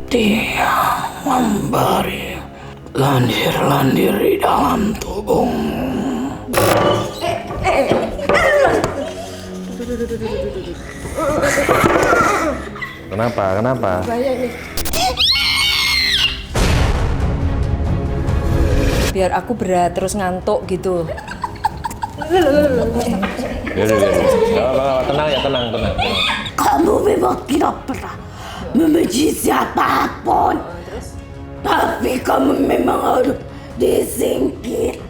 Dia memberi landir-landir di dalam tubuhmu. Kenapa? Bahaya nih. Biar aku berat terus ngantuk gitu. Tenang. Kamu memang tidak pernah membenci siapapun. Tapi kamu memang harus disingkirkan.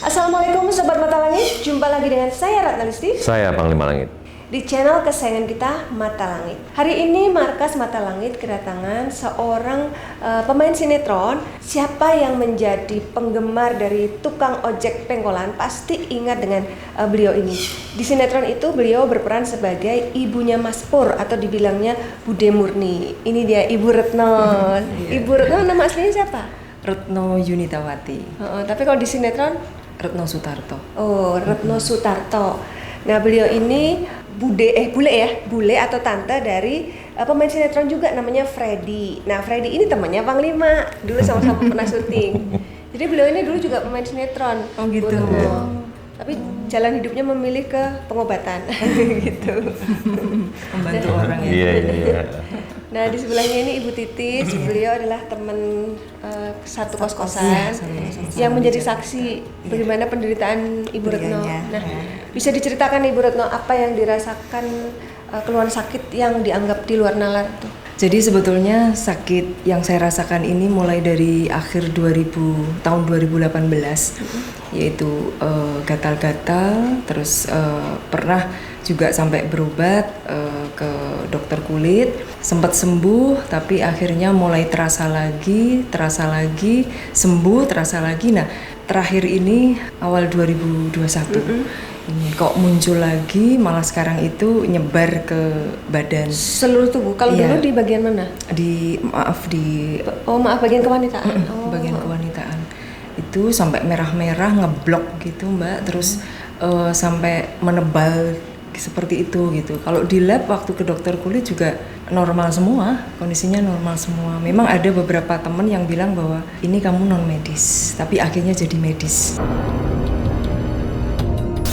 Assalamualaikum Sobat Mata Langit, jumpa lagi dengan saya Ratna Listi. Saya Panglima Langit. Di channel kesayangan kita Mata Langit. Hari ini Markas Mata Langit kedatangan seorang pemain sinetron. Siapa yang menjadi penggemar dari tukang ojek pengkolan pasti ingat dengan beliau ini. Di sinetron itu beliau berperan sebagai ibunya Mas Pur atau dibilangnya Bude Murni. Ini dia Ibu Retno. Ibu Retno nama aslinya siapa? Retno Yunitawati. Tapi kalau di sinetron Retno Sutarto. Oh, Retno Sutarto. Nah, beliau ini bule atau tante dari pemain sinetron juga namanya Freddy. Nah, Freddy ini temannya Panglima. Dulu sama-sama pernah syuting. Jadi beliau ini dulu juga pemain sinetron. Oh gitu. Tapi jalan hidupnya memilih ke pengobatan gitu. Membantu orang ya. Iya. Nah, di sebelahnya ini Ibu Titis. Beliau adalah teman satu kos-kosan yang menjadi saksi bagaimana penderitaan Ibu Retno. Nah, bisa diceritakan Ibu Retno apa yang dirasakan keluhan sakit yang dianggap di luar nalar tuh? Jadi sebetulnya sakit yang saya rasakan ini mulai dari akhir tahun 2018, yaitu gatal-gatal, terus pernah juga sampai berobat ke dokter kulit, sempat sembuh, tapi akhirnya mulai terasa lagi, sembuh, terasa lagi. Nah, terakhir ini awal 2021. Ini kok muncul lagi, malah sekarang itu nyebar ke badan seluruh tubuh. Kalau dulu di bagian mana? Bagian kewanitaan. Bagian kewanitaan itu sampai merah-merah ngeblok gitu Mbak, terus sampai menebal seperti itu gitu. Kalau di lab waktu ke dokter kulit juga normal semua, kondisinya normal semua. Memang ada beberapa teman yang bilang bahwa ini kamu non medis, tapi akhirnya jadi medis.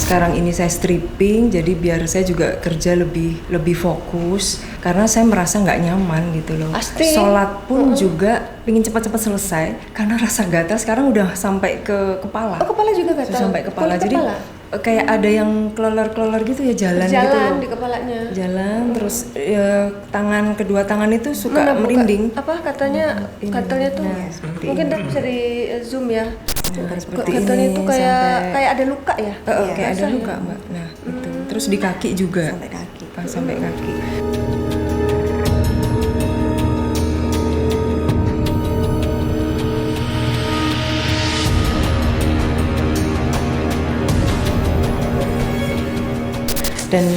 Sekarang ini saya stripping, jadi biar saya juga kerja lebih fokus, karena saya merasa nggak nyaman gitu loh. Pasti. Sholat pun juga pengen cepat-cepat selesai, karena rasa gatal sekarang udah sampai ke kepala. Oh, kepala juga gatal? Sampai kepala, jadi kayak ada yang kelelor gitu ya, jalan gitu loh. Di kepalanya. Jalan, terus ya, kedua tangan itu suka merinding. Katanya tuh, mungkin bisa di zoom ya. Seperti katanya ini, itu kayak ada luka ya? Kayak ada luka Mbak. Nah itu, terus di kaki juga. Sampai kaki. Dan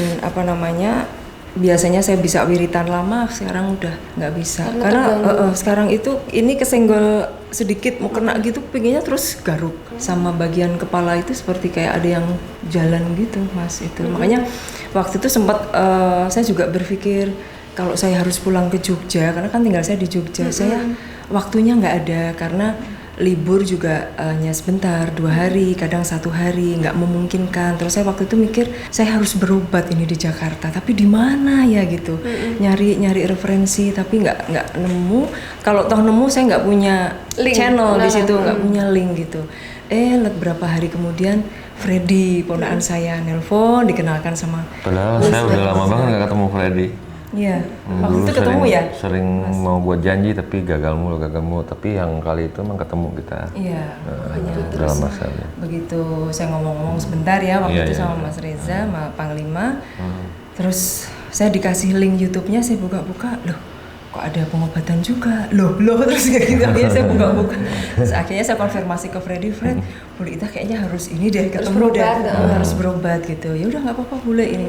biasanya saya bisa wiritan lama, sekarang udah nggak bisa karena sekarang itu ini kesenggol sedikit mau kena gitu, pengennya terus garuk sama bagian kepala itu seperti kayak ada yang jalan gitu Mas itu. Makanya waktu itu sempat saya juga berpikir kalau saya harus pulang ke Jogja, karena kan tinggal saya di Jogja, saya waktunya nggak ada karena libur juga hanya sebentar, 2 hari, kadang 1 hari, nggak memungkinkan. Terus saya waktu itu mikir saya harus berobat ini di Jakarta, tapi di mana ya gitu, nyari referensi tapi nggak nemu. Kalau toh nemu saya nggak punya link, channel di situ, nggak punya link gitu. Berapa hari kemudian Freddy ponakan saya nelpon, dikenalkan sama. Padahal saya udah lama banget nggak ketemu Freddy. Iya, waktu itu ketemu ya? Sering mau buat janji tapi gagal mulu. Tapi yang kali itu emang ketemu kita. Iya, makanya dalam masa begitu saya ngomong-ngomong sebentar ya waktu itu sama Mas Reza, sama Panglima. Terus saya dikasih link YouTube-nya, saya buka-buka, loh kok ada pengobatan juga, loh terus kayak gitu. Akhirnya saya buka-buka, terus akhirnya saya konfirmasi ke Fred, Bu Ita kayaknya harus ini deh, ketemu deh, harus berobat gitu. Ya udah nggak apa-apa boleh ini.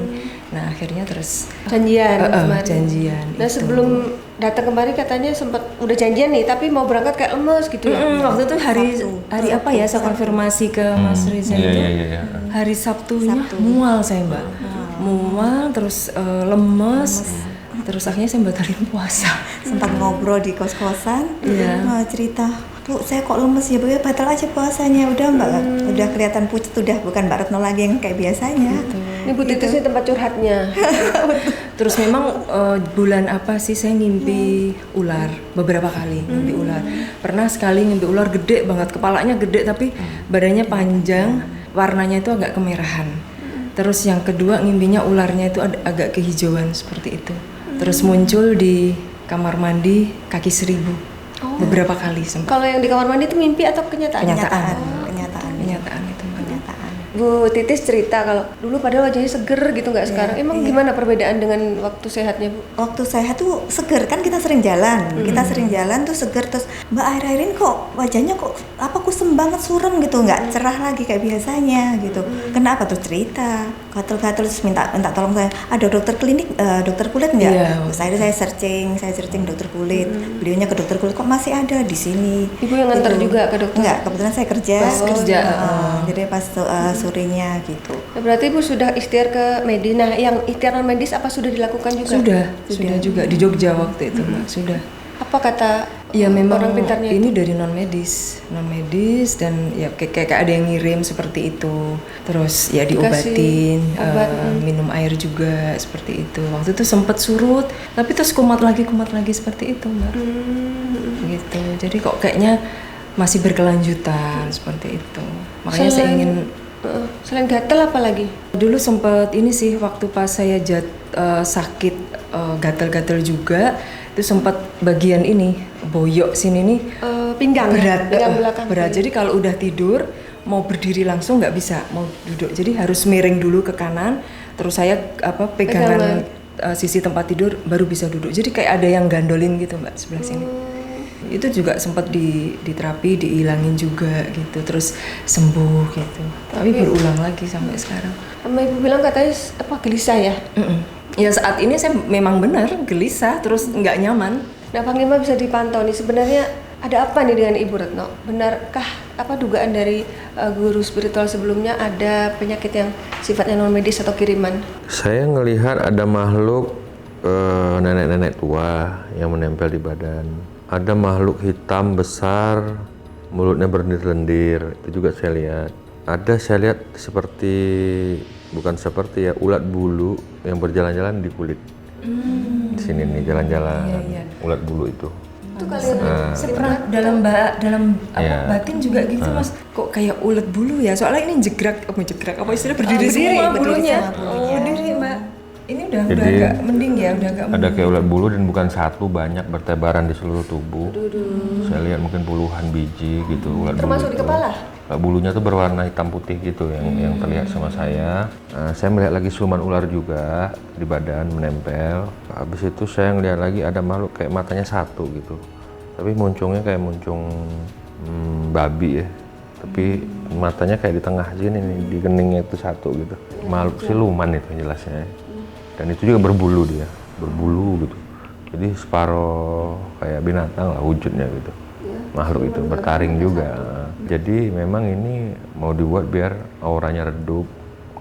Nah akhirnya terus Janjian kemarin. janjian. Nah itu. sebelum datang kemari katanya sempat udah janjian nih, tapi mau berangkat kayak lemes gitu ya. Waktu itu hari apa ya, saya konfirmasi ke Mas Reza itu. Iya. Hari Sabtunya mual saya Mbak, mual terus lemes. Terus akhirnya saya batalin puasa. Sempat ngobrol di kos-kosan, Iya. cerita, Bu, saya kok lemes ya, Bu, ya batal aja puasanya. Udah Mbak, udah kelihatan pucat, udah bukan Mbak Retno lagi yang kayak biasanya. Ini Bu Titis ini tempat curhatnya. Terus memang bulan apa sih saya ngimpi ular beberapa kali, ngimpi ular. Pernah sekali ngimpi ular gede banget, kepalanya gede tapi badannya panjang, warnanya itu agak kemerahan. Terus yang kedua ngimpinya ularnya itu agak kehijauan seperti itu. Terus muncul di kamar mandi kaki 1000 beberapa kali sempat. Kalau yang di kamar mandi itu mimpi atau kenyataan? Kenyataan. Kenyataan Itu Mbak. Bu Titis cerita kalau dulu padahal wajahnya seger gitu nggak sekarang. Emang gimana perbedaan dengan waktu sehatnya Bu? Waktu sehat tuh seger, kan kita sering jalan, tuh seger. Terus Mbak akhir-akhir ini kok wajahnya kok kusem banget, surem gitu, nggak cerah lagi kayak biasanya gitu. Kenapa tuh cerita gatel-gatel, terus minta tolong saya, ada dokter kulit nggak? Iya. Terus akhirnya saya searching dokter kulit, videonya ke dokter kulit kok masih ada di sini. Ibu yang nganter juga ke dokter? Enggak, kebetulan saya kerja. Jadi pas sorenya gitu. Nah, berarti Ibu sudah ikhtiar ke medis. Nah, yang ikhtiar non medis apa sudah dilakukan juga? Sudah juga di Jogja waktu itu Mbak, sudah. Apa kata Ya memang orang pintarnya ini dari non medis dan ya kayak ada yang ngirim seperti itu. Terus ya diobatin, obat. minum air juga seperti itu. Waktu itu sempat surut, tapi terus kumat lagi seperti itu Mbak. Gitu. Jadi kok kayaknya masih berkelanjutan seperti itu. Makanya saya ingin selain gatel apa lagi? dulu sempat ini sih waktu pas saya sakit gatal-gatal juga. Itu sempat bagian ini boyok sini nih Pinggang berat, pinggang belakang. berat. Jadi kalau udah tidur mau berdiri langsung nggak bisa, mau duduk. Jadi harus miring dulu ke kanan. Terus saya pegangan sisi tempat tidur baru bisa duduk. Jadi kayak ada yang gandolin gitu Mbak sebelah sini. Itu juga sempat diterapi, dihilangin juga gitu. Terus sembuh gitu. Tapi berulang lagi sampai sekarang. Sama Ibu bilang katanya gelisah ya? Ya saat ini saya memang benar gelisah, terus nggak nyaman. Nah, Panglima bisa dipantau nih sebenarnya ada apa nih dengan Ibu Retno? Benarkah dugaan dari guru spiritual sebelumnya ada penyakit yang sifatnya non medis atau kiriman? Saya ngelihat ada makhluk nenek-nenek tua yang menempel di badan. Ada makhluk hitam besar, mulutnya berlendir-lendir, itu juga saya lihat. Ada saya lihat bukan seperti ya, ulat bulu yang berjalan-jalan di kulit. Di sini nih jalan-jalan, ulat bulu itu. Itu kalian Saya pernah dalam batin juga gitu Mas. Kok kayak ulet bulu ya? Soalnya ini jegrag apa istilah berdiri semua bulunya. Berdiri Mbak. Ini udah agak mending ya, udah agak ada kayak ulat bulu dan bukan satu, banyak bertebaran di seluruh tubuh. Saya lihat mungkin puluhan biji gitu ulat termasuk bulu di kepala? Bulunya tuh berwarna hitam putih gitu yang terlihat sama saya. Saya melihat lagi siluman ular juga di badan menempel. Habis itu saya ngelihat lagi ada makhluk kayak matanya satu gitu. Tapi muncungnya kayak muncung babi ya. Tapi matanya kayak di tengah sini nih, di keningnya itu satu gitu. Makhluk siluman itu jelasnya. Dan itu juga berbulu dia, berbulu gitu. Jadi separuh kayak binatang lah wujudnya gitu. Makhluk itu bertaring juga. Jadi memang ini mau dibuat biar auranya redup,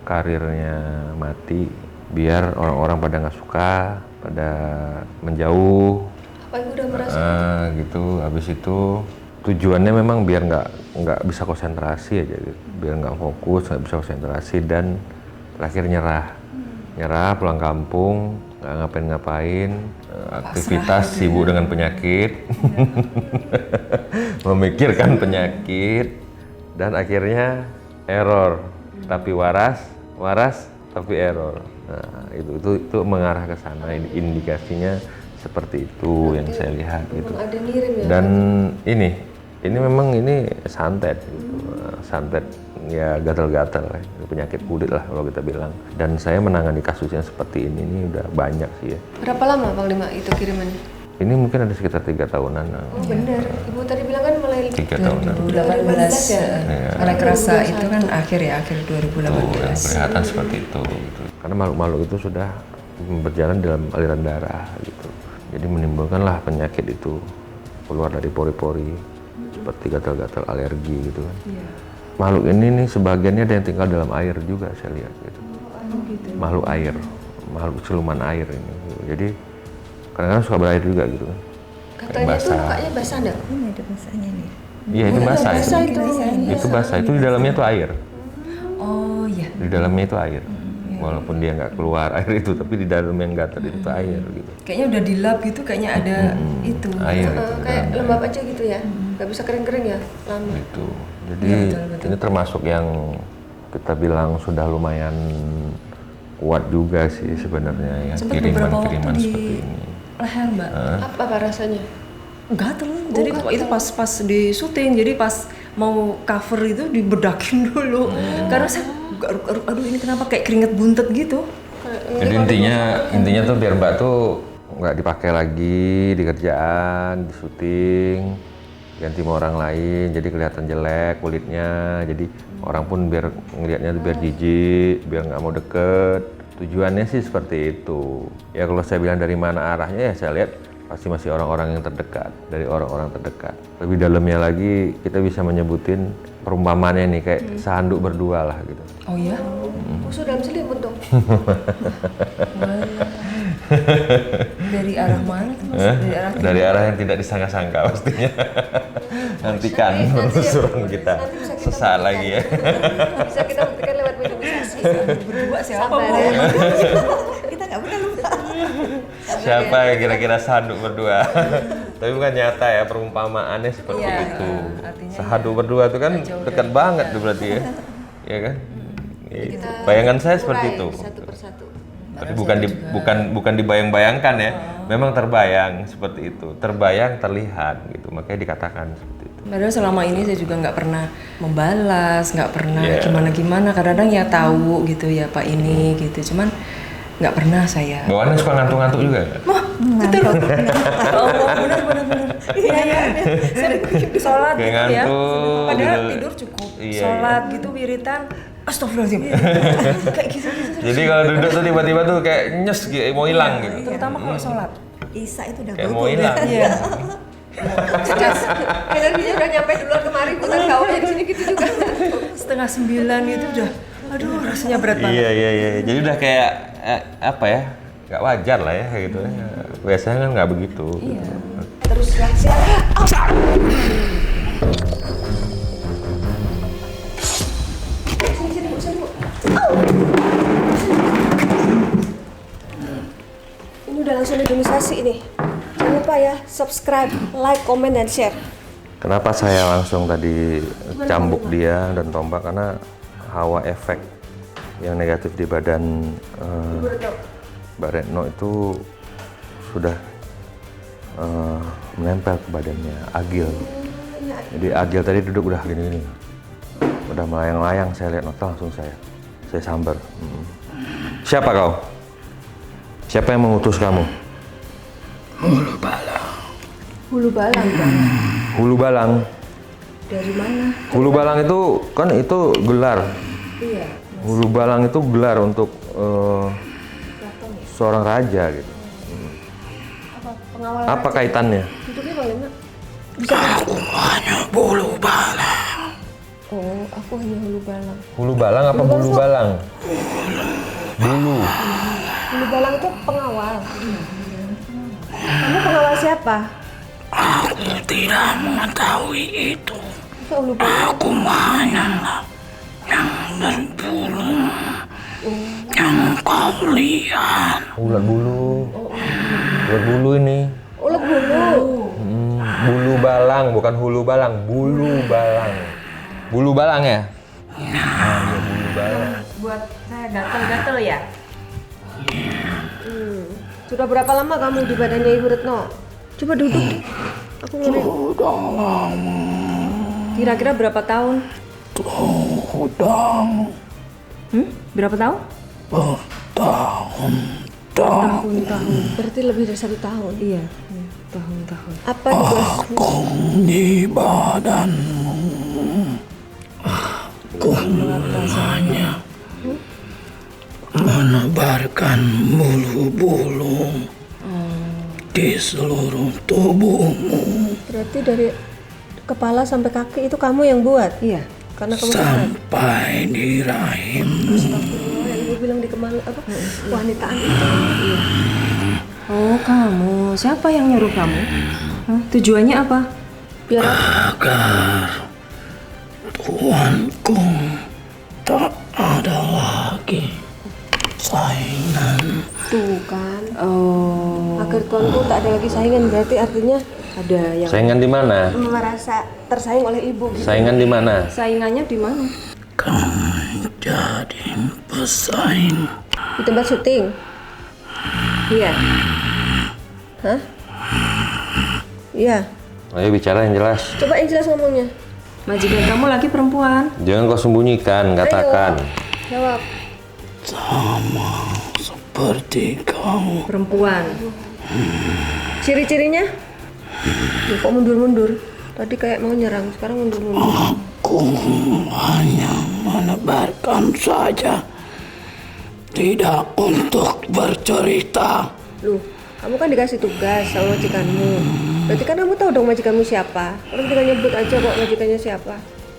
karirnya mati, biar orang-orang pada nggak suka, pada menjauh. Apa Ibu udah merasa? Gitu. Habis itu tujuannya memang biar nggak bisa konsentrasi aja gitu. Biar nggak fokus, nggak bisa konsentrasi, dan terakhir nyerah pulang kampung, nggak ngapain-ngapain, aktivitas sibuk dengan penyakit, memikirkan penyakit, dan akhirnya error, tapi waras tapi error. Nah, itu mengarah ke sana, indikasinya seperti itu yang saya lihat gitu. Ada ngirim ya? Dan ini memang santet gitu. Santet ya, gatal-gatal penyakit kulit lah kalau kita bilang. Dan saya menangani kasus yang seperti ini udah banyak sih ya. Berapa lama Panglima itu kirimannya? Ini mungkin ada sekitar 3 tahunan. Oh benar, Ibu tadi bilang kan mulai 3 tahunan. 2018 ya? Karena kerasa itu kan akhir 2018. Tuh, yang kelihatan seperti itu gitu. Karena makhluk-makhluk itu sudah berjalan dalam aliran darah gitu. Jadi menimbulkanlah penyakit itu keluar dari pori-pori seperti gatal-gatal alergi gitu kan. Makhluk ini nih sebagiannya ada yang tinggal dalam air juga saya lihat gitu. Makhluk air, makhluk siluman air ini. Gitu. Jadi kadang-kadang suka berair juga gitu kan. katanya tuh mukanya basah enggak? Ini ada bahasanya nih. Iya itu basah itu. itu. Itu basah, itu di dalamnya itu air. Oh iya. Di dalamnya itu air. Walaupun dia nggak keluar air itu, tapi di dalam yang gatal itu air gitu. Kayaknya udah di lab gitu, kayaknya ada itu. Air itu. Kayak lembab aja gitu ya, nggak bisa kering-kering ya lama. Gitu. Jadi ini termasuk yang kita bilang sudah lumayan kuat juga sih sebenarnya ya, Sempat beberapa waktu kiriman-kiriman di seperti ini. leher mbak. Apa rasanya? Gatel. Jadi itu pas di syuting, jadi pas mau cover itu dibedakin dulu. Karena saya garuk-garuk, aduh ini kenapa kayak keringet buntet gitu. Jadi intinya tuh biar Mbak tuh nggak dipakai lagi di kerjaan, di syuting, ganti sama orang lain, jadi kelihatan jelek kulitnya, jadi orang pun biar ngelihatnya tuh biar jijik, biar nggak mau deket. Tujuannya sih seperti itu. Ya kalau saya bilang dari mana arahnya ya saya lihat pasti masih orang-orang yang terdekat, dari orang-orang terdekat. Lebih dalamnya lagi kita bisa menyebutin perumpamannya nih kayak sehanduk berdua lah gitu. Oh ya? Musuh dalam selimut dong. Dari arah mana tuh mas? Dari arah yang tidak disangka-sangka pastinya. Nantikan penelusuran kita sesaat lagi ya. Bisa kita buktikan lewat mediumisasi. Berdua siapa Sabar bu? ya. Kita nggak pernah lupa. Siapa yang kira-kira sanduk berdua? Tapi bukan nyata ya, perumpamaannya seperti itu. artinya Sahadu berdua itu kan dekat banget tuh berarti ya. Iya kan? Gitu. Bayangan saya seperti itu. Satu persatu. Tapi bukan dibayang-bayangkan ya. Memang terbayang seperti itu. Terbayang, terlihat gitu. Makanya dikatakan seperti itu. Padahal selama ini saya juga nggak pernah membalas, nggak pernah gimana-gimana. Kadang-kadang ya tahu gitu ya Pak ini gitu. Cuman nggak pernah saya. Bawaannya suka ngantuk-ngantuk juga nggak? Wah, betul. Oh, benar. Iya. Saya sholat Kayak gitu ya. ngantuk, Padahal gitu. tidur cukup. Iya, Sholat gitu wiritan. Astagfirullahaladzim. Kayak gitu. Jadi kalau duduk tuh tiba-tiba tuh kayak nyes gitu, mau hilang gitu. Terutama kalau sholat. Isa itu udah Kayak bobo mau hilang. Iya. Energinya udah nyampe duluan kemari, bukan kawanya di sini gitu juga. 8:30 gitu udah. Aduh, rasanya berat banget. Iya. Jadi udah kayak apa ya? Gak wajar lah ya kayak gitu. Biasanya kan nggak begitu. Iya. Terus rahasia. Sini, Bu. Ini udah langsung mediumisasi ini. Jangan lupa ya, subscribe, like, comment, dan share. Kenapa saya langsung tadi cambuk dia dan tombak? Karena hawa efek yang negatif di badan Mbak Retno itu sudah menempel ke badannya, agil. Jadi agil tadi duduk udah gini-gini, udah melayang-layang. Saya lihat notal langsung saya sambar. Siapa kau? Siapa yang mengutus kamu? Hulu balang. Hulu balang, Hulu Balang. dari mana? Hulu Balang itu kan itu gelar. Iya. Hulu Balang itu gelar untuk seorang raja gitu. Pengawal Apa kaitannya? hidupnya bagaimana? Aku hanya bulu balang. Oh, aku hanya hulu balang. Hulu Balang apa Bulu Balang? Bulu. Hulu balang itu pengawal. Kamu pengawal siapa? Aku tidak mengetahui itu. Masa hulu balang? Aku hanyalah yang berbulu yang kau lihat. Ulat bulu. Ulat bulu ini. Ulat bulu. Bulu balang, bukan hulu balang. Bulu balang. Bulu balang ya? Iya, bulu balang. Buat saya gatel-gatel ya. Sudah berapa lama kamu di badannya Ibu Retno? Coba duduk deh. Aku ngeri. Sudah lama. Kira-kira berapa tahun? Udang Berapa tahun? bertahun-tahun. Tahun-tahun. Berarti lebih dari 1 tahun. Iya. Tahun-tahun. Apa tugas? Agung di badanmu. Agung hanya menebarkan bulu-bulu di seluruh tubuhmu Berarti dari kepala sampai kaki itu kamu yang buat? Iya. Karena kamu sampai di rahim. Astagfirullah, yang ibu bilang di kemalu apa? Wanitaan itu. Iya. Oh, kamu. Siapa yang nyuruh kamu? Hah? Tujuannya apa? Biar Agar tuanku tak ada lagi saingan. tuh kan. Oh. Agar tuanku tak ada lagi saingan, berarti artinya Ada yang Saingan di mana? merasa tersaing oleh ibu gitu. Saingan di mana? saingannya di mana? Kamu jadi pesaing. Di tempat syuting. Iya. Hah? Iya. Ayo bicara yang jelas. Coba yang jelas ngomongnya. Majikan kamu lagi perempuan. Jangan kau sembunyikan, katakan. Jawab. Sama seperti kau. Perempuan. Ciri-cirinya? Loh, kok mundur-mundur? Tadi kayak mau nyerang, sekarang mundur-mundur. Aku hanya menebarkan saja, tidak untuk bercerita. Loh, kamu kan dikasih tugas sama majikanmu. Berarti kan kamu tahu dong majikanmu siapa. Orang tinggal nyebut aja kok majikannya siapa.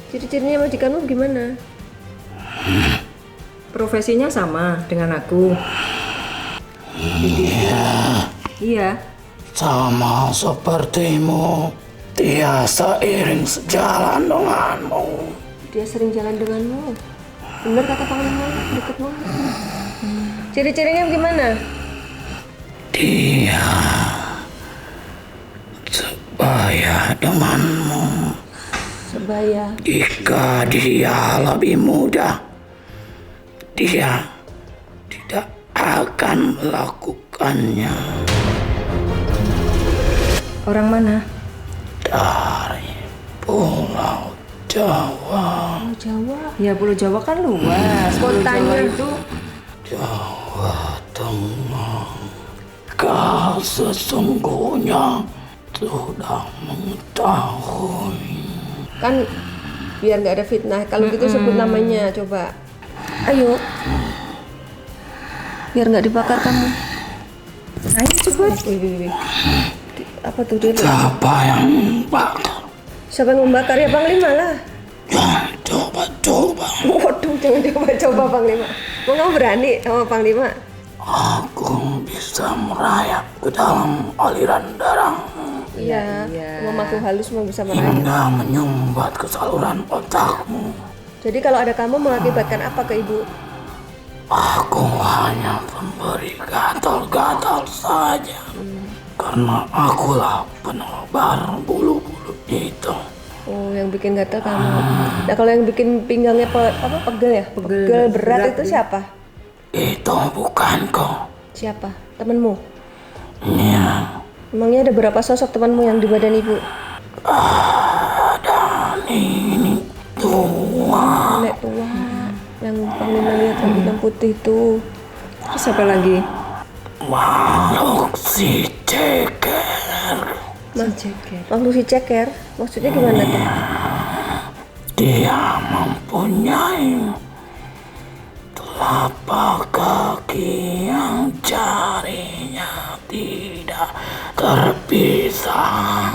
Ciri-cirinya majikanmu gimana? Profesinya sama dengan aku. Iya. Sama sepertimu, dia seiring sejalan denganmu. Dia sering jalan denganmu. Bener kata Panglima, deket banget. Ciri-cirinya gimana? Dia sebaya denganmu. Sebaya. Jika dia lebih muda, dia tidak akan melakukannya. Orang mana? Dari Pulau Jawa. Oh, Jawa. Ya Pulau Jawa kan luas. Pulau Kotanya Jawa itu Jawa Tengah. Kau sesungguhnya sudah mengetahui. kan biar nggak ada fitnah. Kalau gitu sebut namanya, coba. Ayo. Biar nggak dibakar kamu. Ayo cepet. Wih. Apa tuh dia? Siapa yang bakar? Siapa yang membakar ya Panglima lah. Ya, coba-coba. Waduh, jangan coba-coba Panglima. Mau kamu berani sama Panglima? Aku bisa merayap ke dalam aliran darahmu Iya. Sama makhluk halus mau bisa merayap. hingga menyumbat ke saluran otakmu. Jadi kalau ada kamu mengakibatkan apa ke ibu? Aku hanya pemberi gatal-gatal saja. Karena akulah penebar bulu-bulu itu. Oh, yang bikin gatal kamu. Nah, kalau yang bikin pinggangnya pegel ya? Pegel berat itu siapa? Itu bukan kau. Siapa? Temenmu? Ya, Emangnya ada berapa sosok temanmu yang di badan ibu? ada ini tua. Nenek tua yang Panglima lihat yang hitam putih itu. terus apa lagi? Makhluk si ceker. Makhluk si ceker? Maksudnya gimana tuh? Dia mempunyai telapak kaki yang jarinya tidak terpisah.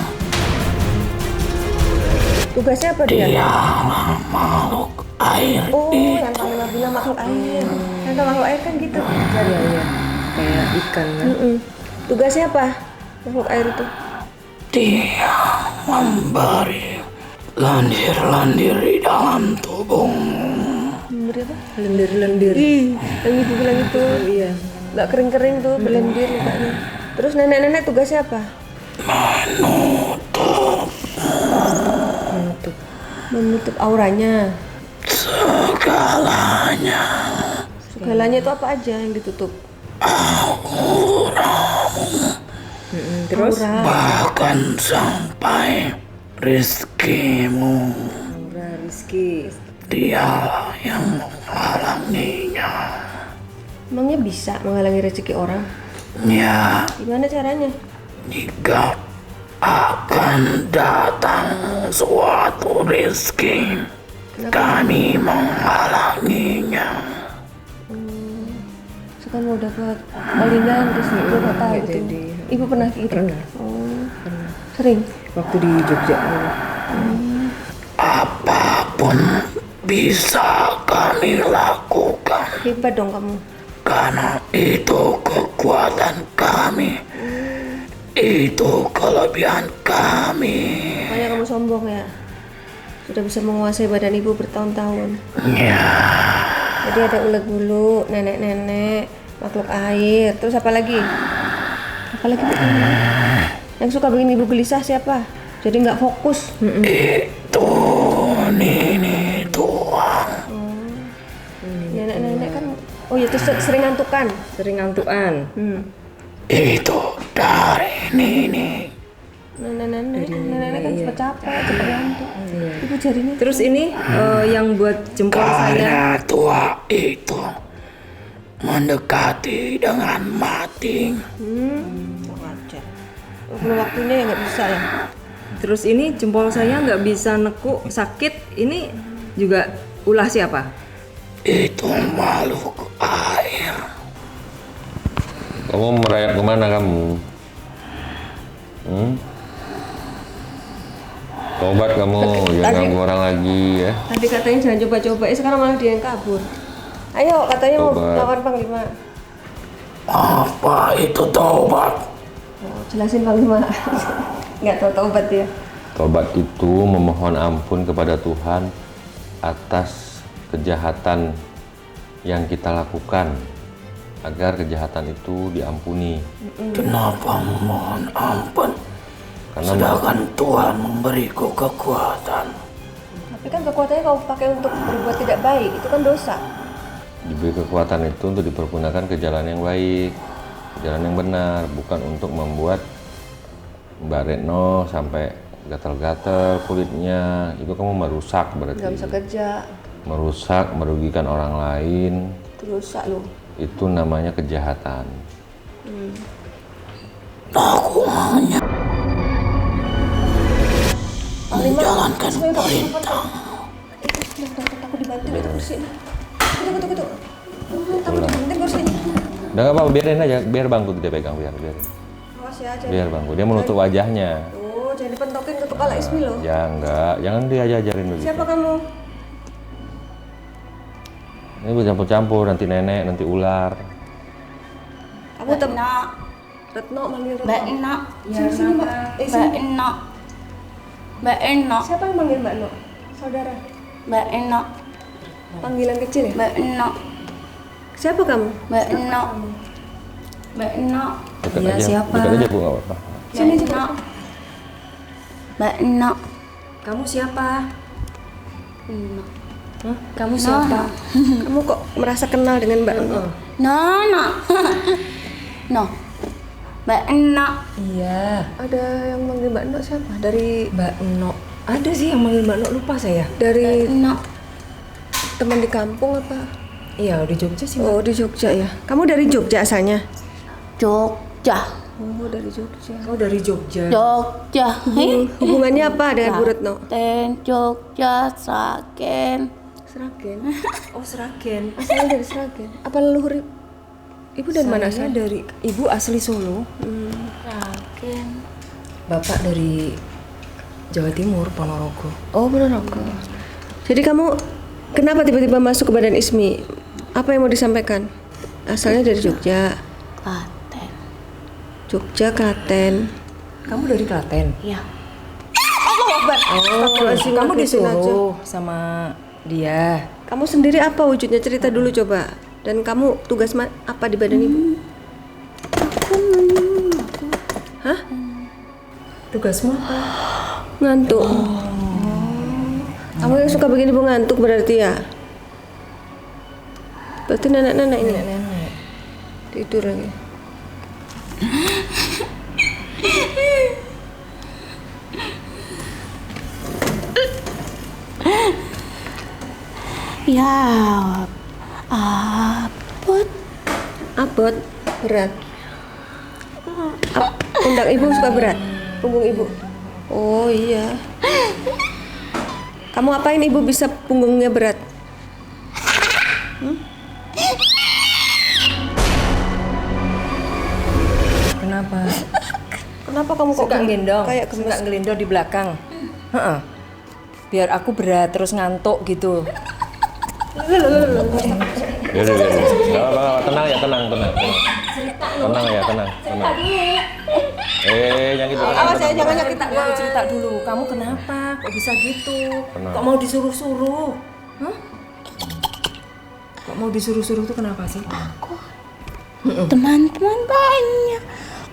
Tugasnya apa dia? Dialah makhluk air Oh, yang itu. Panglima bilang makhluk air. Yang makhluk air kan gitu. Iya. Kayak ikan kan. Tugasnya apa? Makhluk air itu. Dia memberi lendir-lendir di dalam tubuhmu. Memberi apa? Lendir-lendir. Yang ibu bilang itu. Iya. Nggak kering-kering tuh, belendir mukanya. Terus nenek-nenek tugasnya apa? Menutup auranya. Segalanya. Segalanya itu apa aja yang ditutup? Terus? Aura. Bahkan sampai rizkimu. Aura Rizky. Dialah yang menghalanginya. Emangnya bisa menghalangi rezeki orang? Ya, Gimana caranya? jika akan datang suatu rezeki. Kami menghalanginya. So kamu dapat kalian terus ibu nggak tahu gitu. jadi. Ibu pernah gitu? Pernah. Oh. Sering? Waktu di Jogja. Apapun bisa kami lakukan. Hebat dong kamu. Karena itu kekuatan kami. Itu kelebihan kami. Makanya kamu sombong ya. Sudah bisa menguasai badan ibu bertahun-tahun. Ya, Jadi ada ulet bulu, nenek-nenek, makhluk air, terus apa lagi? Apa lagi? Bu? Yang suka bikin ibu gelisah siapa? Jadi nggak fokus. itu Nini Tuang. Nenek-nenek kan, oh ya terus sering ngantukan. Sering ngantukan. Itu dari Nini. Nenek-nenek kan cepat capek, cepat ngantuk. Ibu jadinya. Terus ini yang buat jempol saya. Karena tua itu mendekati dengan mati. Aja. Belum waktunya ya nggak bisa ya. Terus ini jempol saya nggak bisa nekuk, sakit. Ini juga ulah siapa? Itu makhluk air. Kamu merayap kemana kamu? Tobat kamu, jangan ganggu orang lagi ya. Tadi katanya jangan coba-coba, sekarang malah dia yang kabur. Ayo, katanya mau Tobat. lawan Panglima. Apa itu taubat? Oh, jelasin Panglima. Nggak tahu taubat dia. Tobat itu memohon ampun kepada Tuhan atas kejahatan yang kita lakukan agar kejahatan itu diampuni. Kenapa memohon ampun? Karena Sedangkan Tuhan memberiku kekuatan. Tapi kan kekuatannya kau pakai untuk berbuat tidak baik, itu kan dosa. diberi kekuatan itu untuk dipergunakan ke jalan yang baik, ke jalan yang benar, bukan untuk membuat Mbak Retno sampai gatal-gatal kulitnya. Itu kamu merusak berarti. Nggak bisa kerja, Merusak, merugikan orang lain. itu dosa lu. Itu namanya kejahatan. Aku hanya menjalankan perintah. Takut dibantu, itu kursi ini. Tunggu. Takut dibantu kursi ini. Udah nggak apa-apa, biarin aja, biar bangku kita pegang, biarin. Awas ya, Biar bangku, dia menutup wajahnya. Oh, jangan dipentokin ke kepala Ismi loh. Ya enggak, jangan diajarin begitu. Siapa kamu? Ini bercampur-campur, nanti nenek, nanti ular. Kamu Retno manggil Retno. Mbak Eno, Sini Mbak. Mbak Eno, Mbak Eno, Siapa yang manggil Mbak No? Saudara. Mbak Eno, Panggilan kecil ya? Mbak Eno, Siapa kamu? Mbak Eno, Mbak Eno, Dekat Iya, aja, siapa? dekat aja Bu, nggak apa-apa. Mbak Eno, Mbak Eno, Kamu siapa? Eno. Hah? Kamu siapa? Kamu kok merasa kenal dengan Mbak No? No, no, Mbak Eno, Iya, Ada yang manggil Mbak No siapa? Dari Mbak Eno. Ada sih yang manggil Mbak Eno, lupa saya. dari Eno, teman di kampung apa? Iya, di Jogja sih. Mbak. Oh, di Jogja ya. Kamu dari Jogja asalnya? Jogja, Oh, dari Jogja. Oh, dari Jogja. Jogja, Hubungannya apa dengan Bu Retno? Ten Jogja, Sragen, Seragen. Oh, Seragen. Asalnya dari Seragen. Apa leluhur ibu dari mana Saya asalnya? dari ibu asli Solo, Sragen. bapak dari Jawa Timur, Ponorogo. Oh, Ponorogo. Jadi kamu kenapa tiba-tiba masuk ke badan Ismi? Apa yang mau disampaikan? Asalnya dari Jogja. Klaten, Jogja, Klaten. Kamu dari Klaten? ya, Oh, kamu disuruh sama dia. Kamu sendiri apa wujudnya? Cerita dulu coba. Dan kamu tugas apa di badan ibu? Hah? Tugasmu apa? Ngantuk. Kamu yang suka bikin ibu ngantuk berarti ya? Berarti nenek-nenek ini Nenek. tidur lagi. ya, abot, Abot berat. Undang ibu suka berat. Punggung ibu. Oh iya. Kamu apain ibu bisa punggungnya berat? Kenapa? Kenapa kamu kok Suka ngendong? kayak Suka gemes? ngelindor di belakang? Heeh. Biar aku berat terus ngantuk gitu. Biar. Nggak apa-apa, tenang ya, tenang. Tenang ya, tenang. Yang itu. Awas ya, jangan nyakitin Kita baru cerita dulu. Kamu kenapa? Kok bisa gitu? Kok mau disuruh-suruh? Hah? Kok mau disuruh-suruh tuh kenapa sih? Teman-teman banyak.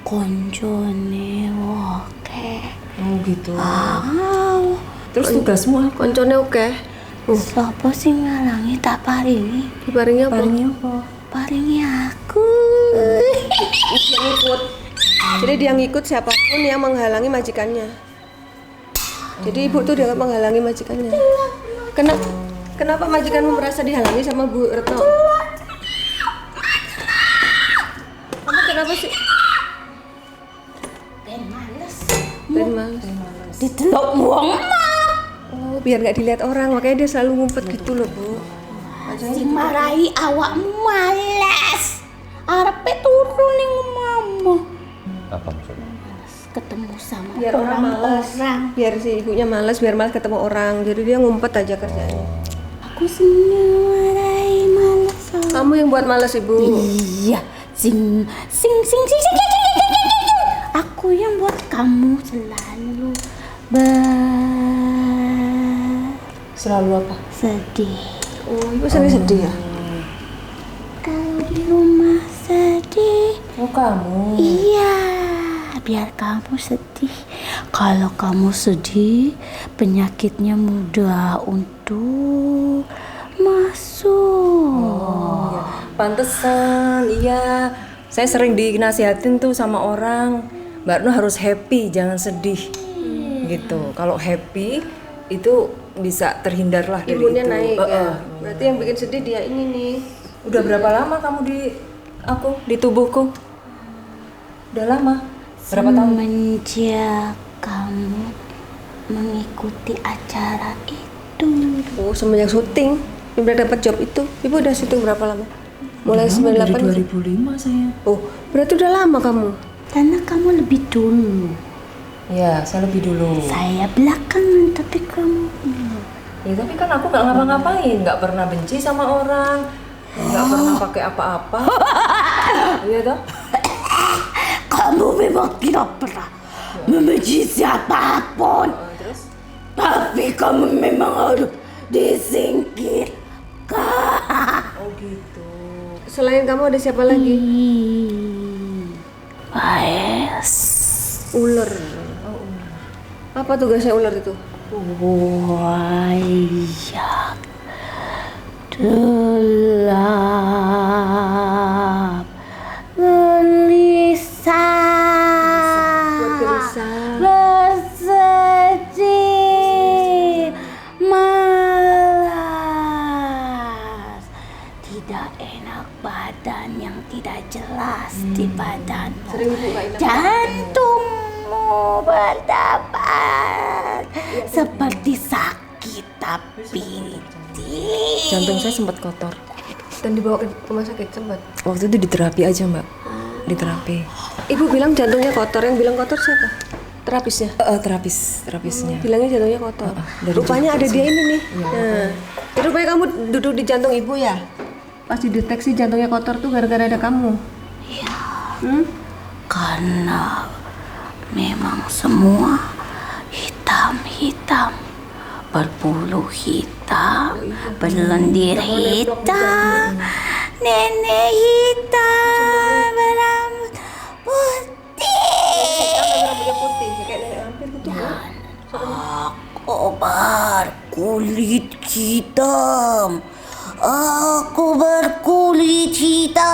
Konjone oke. Oh gitu. Wow. Terus tugasmu apa? Koncone oke. Sopo sing ngalangi tak paringi? Diparingi apa? Paringnya apa? Paringi aku. Dia ngikut. Jadi dia ngikut siapapun yang menghalangi majikannya. Jadi ibu tuh dia menghalangi majikannya. Kenapa majikanmu merasa dihalangi sama Bu Retno? Kamu kenapa sih? Ben males. Ditelok wong Oh, biar nggak dilihat orang, makanya dia selalu ngumpet gitu loh, Bu. sing marahi awakmu males. Arepe turu ning omahmu. Apa maksudnya? Ketemu sama Biar orang malas. Biar si ibunya malas, biar malas ketemu orang. Jadi dia ngumpet aja kerjanya. Aku seneng marahi males. Kamu yang buat malas, Ibu. Iya, sing. Aku yang buat kamu selalu Selalu apa? bersedih. Oh, Ibu sering sedih ya? Kalau di rumah sedih, Oh kamu. iya, biar kamu sedih. Kalau kamu sedih, penyakitnya mudah untuk masuk. Pantesan, iya. Saya sering dinasihatin tuh sama orang, Mbak Retno harus happy, jangan sedih. Gitu. Kalau happy itu bisa terhindar lah dari Imunnya itu. naik ya. Berarti yang bikin sedih dia ini nih. Udah berapa lama kamu di tubuhku? Udah lama. Berapa tahun? Semenjak kamu mengikuti acara itu. Oh, semenjak syuting, udah dapat job itu. Ibu udah syuting berapa lama? Mulai 98. Dari 2005 saya. Oh, berarti udah lama kamu. Karena kamu lebih dulu. Ya, saya lebih dulu. Saya belakangan, tapi kamu Ya tapi kan aku nggak ngapa-ngapain, nggak pernah benci sama orang, nggak pernah pakai apa-apa. Iya toh? kamu memang tidak pernah membenci siapapun. Terus? Tapi kamu memang harus disingkirkan. Oh gitu. Selain kamu ada siapa lagi? Baes. Ular. Apa tugasnya ular itu? Wayak gelap gelisah Buat gelisah. bersedih malas tidak enak badan yang tidak jelas di badan Sering ibu nggak enak. jantungmu berdebar seperti sakit tapi Jantung saya sempat kotor. Dan dibawa ke rumah sakit sempat. Waktu itu di terapi aja mbak, di terapi. Ibu bilang jantungnya kotor, yang bilang kotor siapa? Terapisnya. Terapisnya. Bilangnya jantungnya kotor. dari Rupanya ada dia ini nih. Nah, jadi rupanya kamu duduk di jantung ibu ya? Pas dideteksi jantungnya kotor tuh gara-gara ada kamu. karena memang semua hitam-hitam, berbulu hitam, berlendir hitam, nenek hitam, berambut putih. Rambutnya putih, kayak nenek lampir gitu. Aku berkulit hitam. Aku berkulit hitam.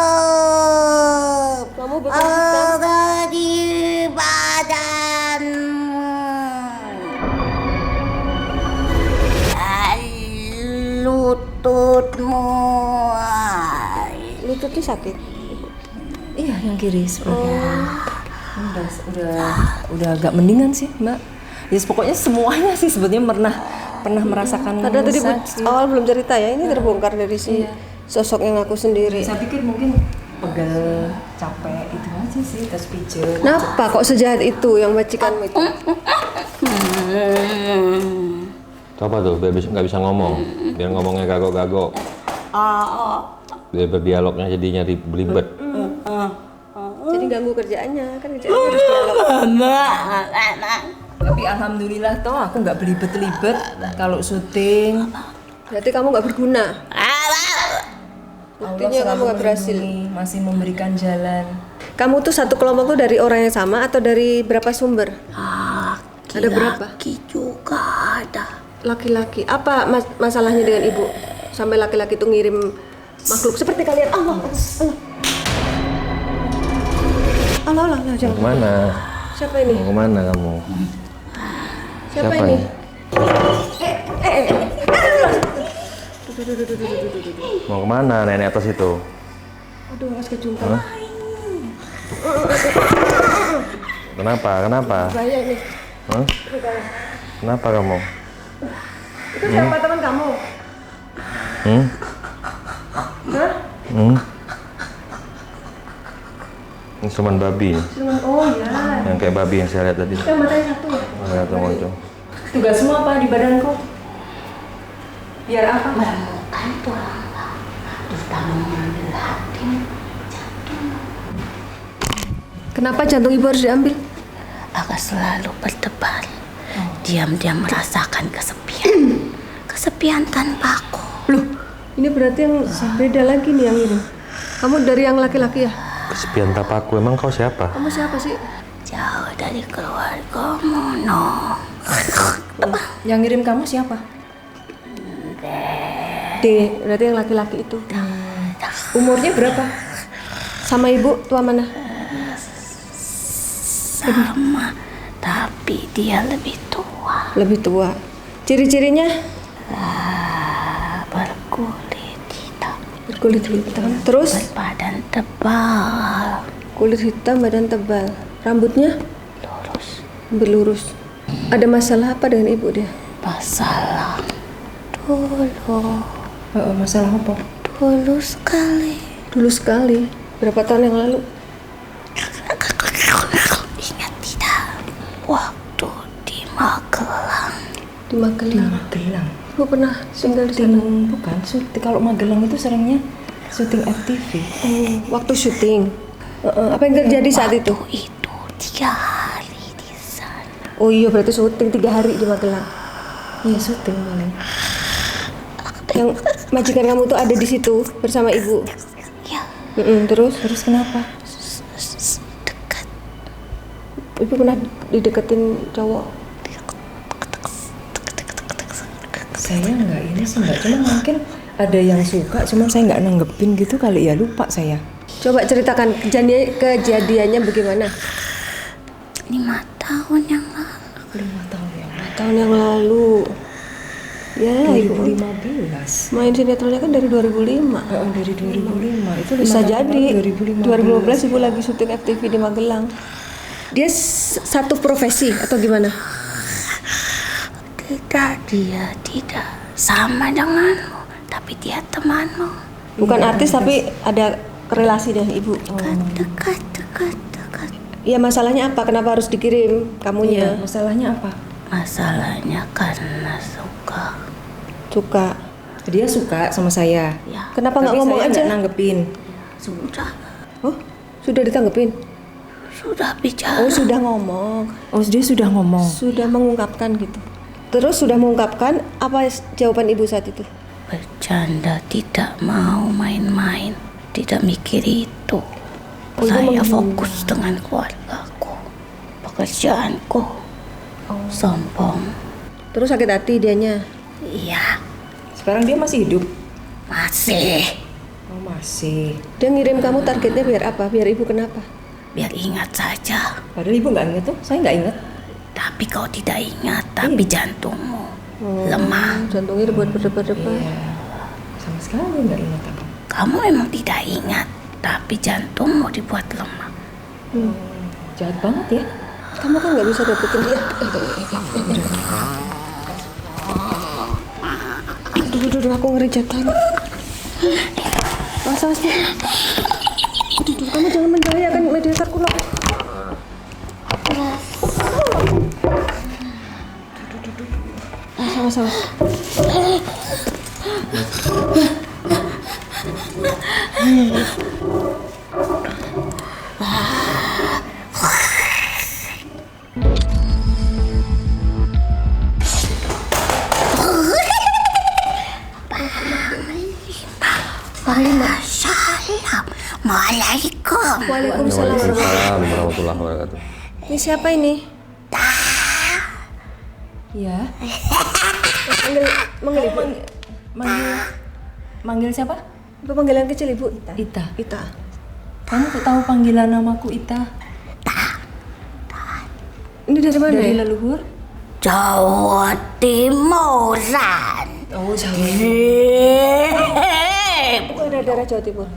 Kamu berkulit hitam? Ada di badanmu. Lututmu. Lututnya sakit. Iya yang kiri sebelah. Udah agak mendingan sih, Mbak. Ya pokoknya semuanya sih sebetulnya pernah merasakan Padahal tadi sih. awal belum cerita ya, ini terbongkar dari si sosok yang aku sendiri. Saya pikir mungkin pegel, capek itu aja sih, terus pijat. Kenapa kok sejahat itu yang majikanmu itu? Coba tuh, biar nggak bisa ngomong, biar ngomongnya gagok-gagok. Biar berdialognya jadinya belibet. Jadi ganggu kerjaannya, kan kerjaannya harus dialog. Tapi alhamdulillah toh aku nggak belibet-libet kalau syuting. Berarti kamu nggak berguna. Buktinya kamu nggak berhasil. Masih memberikan jalan. Kamu tuh satu kelompok tuh dari orang yang sama atau dari berapa sumber? Ada berapa? Laki juga ada. Laki-laki. Apa masalahnya dengan ibu? Sampai laki-laki tuh ngirim makhluk seperti kalian. Allah. Allah, jangan. Mau kemana? Siapa ini? Mau kemana kamu? Siapa ini? Mau kemana nenek atas itu? Aduh, awas kejungkal. Hah? Kenapa? Bahaya ini. Hah? Kenapa kamu? Itu siapa teman kamu? Hmm? Hah? Hmm? Ini suman babi, Oh ya. yang kayak babi yang saya lihat tadi. Yang matanya satu ya? Lihat tuh. Tugasmu apa di badanku? Biar apa? Menemukan tulang terutama mengambil hati. Kenapa jantung ibu harus diambil? Akan selalu berdebar. Diam-diam merasakan kesepian. Kesepian tanpaku. Loh, ini berarti yang beda lagi nih yang ini. Kamu dari yang laki-laki ya? Kesepian tapaku, emang kau siapa? Kamu siapa sih? Jauh dari keluargamu, no. Yang ngirim kamu siapa? D, berarti yang laki-laki itu. Umurnya berapa? Sama ibu, tua mana? Sama, tapi dia lebih tua. Lebih tua. Ciri-cirinya? Berkulit hitam. Berkulit hitam. Terus? Berbadan tebal. Kulit hitam, badan tebal. Rambutnya? Lurus. Berlurus. Ada masalah apa dengan ibu dia? Masalah dulu. Masalah apa? Dulu sekali. Dulu sekali. Berapa tahun yang lalu? Ingat tidak? Waktu di Magelang. Di Magelang. Magelang. Ibu pernah tinggal di sana? Bukan, syuting. Kalau Magelang itu seringnya syuting FTV. Waktu syuting. Apa yang terjadi saat itu? Itu 3 hari di sana. Oh iya, berarti syuting 3 hari di Magelang. Iya, syuting paling. Yang majikan kamu tuh ada di situ bersama ibu. Ya, Terus? Terus kenapa? dekat. Ibu pernah dideketin cowok? Saya nggak ini sih Mbak, cuma mungkin ada yang suka, cuma saya nggak nanggepin gitu kali ya, lupa saya. Coba ceritakan kejadiannya bagaimana? 5 tahun yang lalu. 5 tahun yang lalu. Tahun yang lalu. Ya, ibu 2015. main sinetronnya kan dari 2005. Dari 2005 itu Bisa 5 tahun jadi lalu, 2015 ibu lagi syuting FTV di Magelang. Dia satu profesi atau gimana? Tidak, dia tidak sama denganmu, tapi dia temanmu. Bukan artis tapi ada relasi dengan ibu. Dekat. Ya masalahnya apa? Kenapa harus dikirim kamunya? Masalahnya apa? Masalahnya karena suka. Suka. Dia suka sama saya. Ya, Kenapa nggak Tapi ngomong saya aja? nggak nanggepin. sudah Oh, sudah ditanggepin? bicara. Oh, sudah ngomong. Oh, dia sudah ngomong. Sudah mengungkapkan gitu. Terus sudah mengungkapkan, apa jawaban ibu saat itu? Bercanda, tidak mau main-main, tidak mikir itu. Oh, Saya fokus dengan keluargaku, pekerjaanku. Sombong. Terus sakit hati dianya. Iya, Sekarang dia masih hidup? masih. Oh, masih. Dia ngirim kamu targetnya biar apa? Biar ibu kenapa? Biar ingat saja. Padahal ibu nggak inget tuh, saya nggak inget. Tapi kau tidak ingat, tapi jantungmu lemah. Jantungnya dibuat berdebar-debar. Sama sekali nggak inget aku. Kamu memang tidak ingat, tapi jantungmu dibuat lemah. Jahat banget ya. Kamu kan nggak bisa dapetin dia. Aduh, aku ngeri jatuhnya. Mas. Aduh, kamu jangan membahayakan mediator kuno. Mas. Assalamualaikum. Waalaikumsalam. Waalaikumsalam warahmatullahi wabarakatuh. Ini siapa ini? Iya. Manggil siapa? Itu panggilan kecil Ibu. Ita. Ita. Kamu kok tahu panggilan namaku Ita? Ini dari mana? Dari ya? leluhur? Jawa Timuran. Oh, Jawa. Bukan ada daerah Jawa Timur.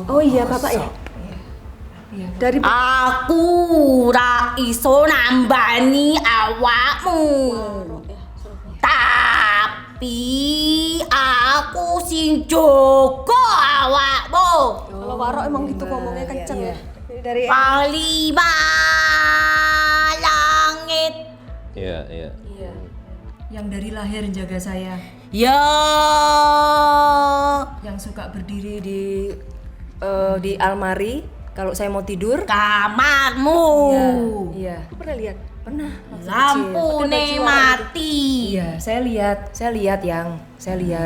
Oh iya, Bapak ya? Iya. Dari Aku ra iso nambani awakmu. Tapi aku sing jogo awakmu. kalau Warok emang gitu ngomongnya kenceng ya. Ini dari Panglima Langit. Iya. Iya. Yang dari lahir jaga saya, Ya. yang suka berdiri di almari kalau saya mau tidur. Kamarmu. Iya. pernah lihat? Pernah. waktu Lampu kecil. mati. Iya, saya lihat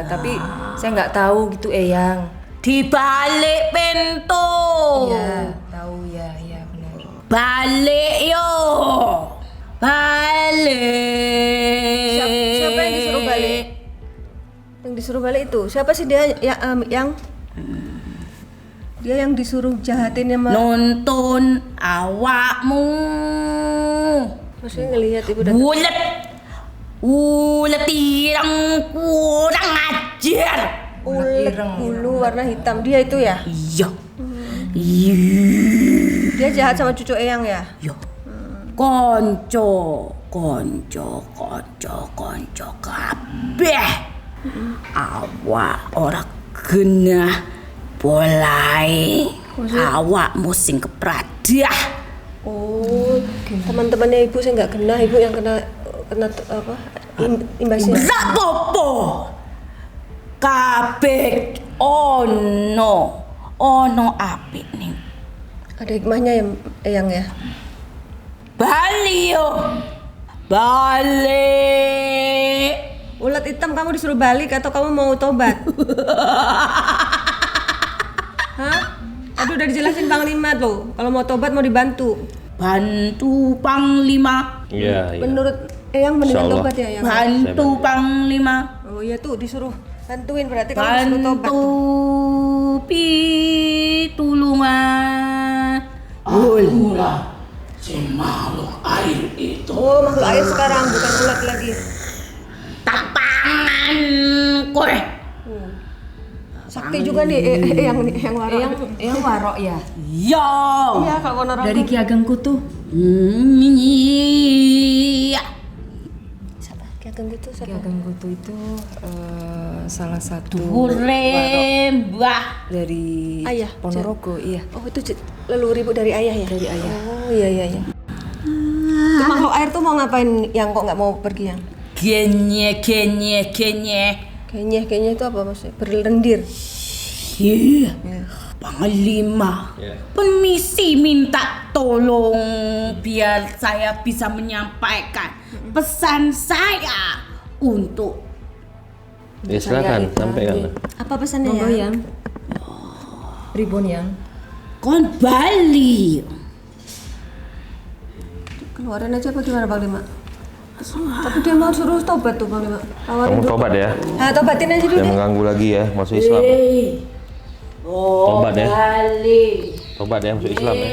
tapi saya nggak tahu gitu yang. Di balik pintu. Iya, tahu ya, benar. Balik yo. Balik. Siapa yang disuruh balik? Yang disuruh balik itu siapa sih dia yang dia yang disuruh jahatin sama Nuntun awakmu. maksudnya ngelihat Ibu datang. Ulet ireng kurang ajar. Ulet bulu warna hitam dia itu ya? Iya. Iya. Dia jahat sama cucu Eyang ya? Yo. Konco kabeh. Awak ora genah bolai. Awakmu sing kepradah. Oh, teman-temannya Ibu saya nggak kena, Ibu yang kena apa? Imbasnya. Ora apa-apa. Kabeh ono apik ning Ada hikmahnya ya Eyang ya? Bali yo. Balik. Ulat hitam kamu disuruh balik atau kamu mau tobat? Hah? Aduh udah dijelasin Panglima tuh. Kalau mau tobat mau dibantu. Bantu Panglima. Iya. Menurut Eyang mendingan Insyaallah. tobat ya Eyang? Bantu Panglima. Oh iya tuh disuruh bantuin berarti kamu disuruh tobat. Bantu pitulungan. Akulah si makhluk air itu. Oh makhluk air sekarang bukan ulat lagi. Tapangan kowe. Sakti juga nih Eyang Warok. Yang warok ya. Yo. Iya kalau Ponorogo. Dari Ki Ageng Kutu. Iya. Siapa? Ki Ageng gitu Ki siapa? Ageng Kutu itu salah satu Mbah. dari Ayah, Ponorogo, iya. Oh itu leluhur Ibu dari ayah ya? Dari ayah. Oh iya. Itu makhluk air tuh mau ngapain yang kok nggak mau pergi yang? Genye. Kayaknya itu apa maksudnya? Berlendir. Iya. Panglima. Permisi minta tolong biar saya bisa menyampaikan pesan saya untuk Ya silakan sampaikan. Apa pesannya Monggo ya? yang. Pribon yang. kon Bali. Keluarin aja apa gimana Panglima? Tapi dia mau suruh tobat tuh Panglima. Tawarin Kamu dulu. tobat ya. Nah, tobatin aja dulu Jangan deh. mengganggu lagi ya, masuk Islam. Tobat ya. Bali. Tobat ya, masuk Islam ya.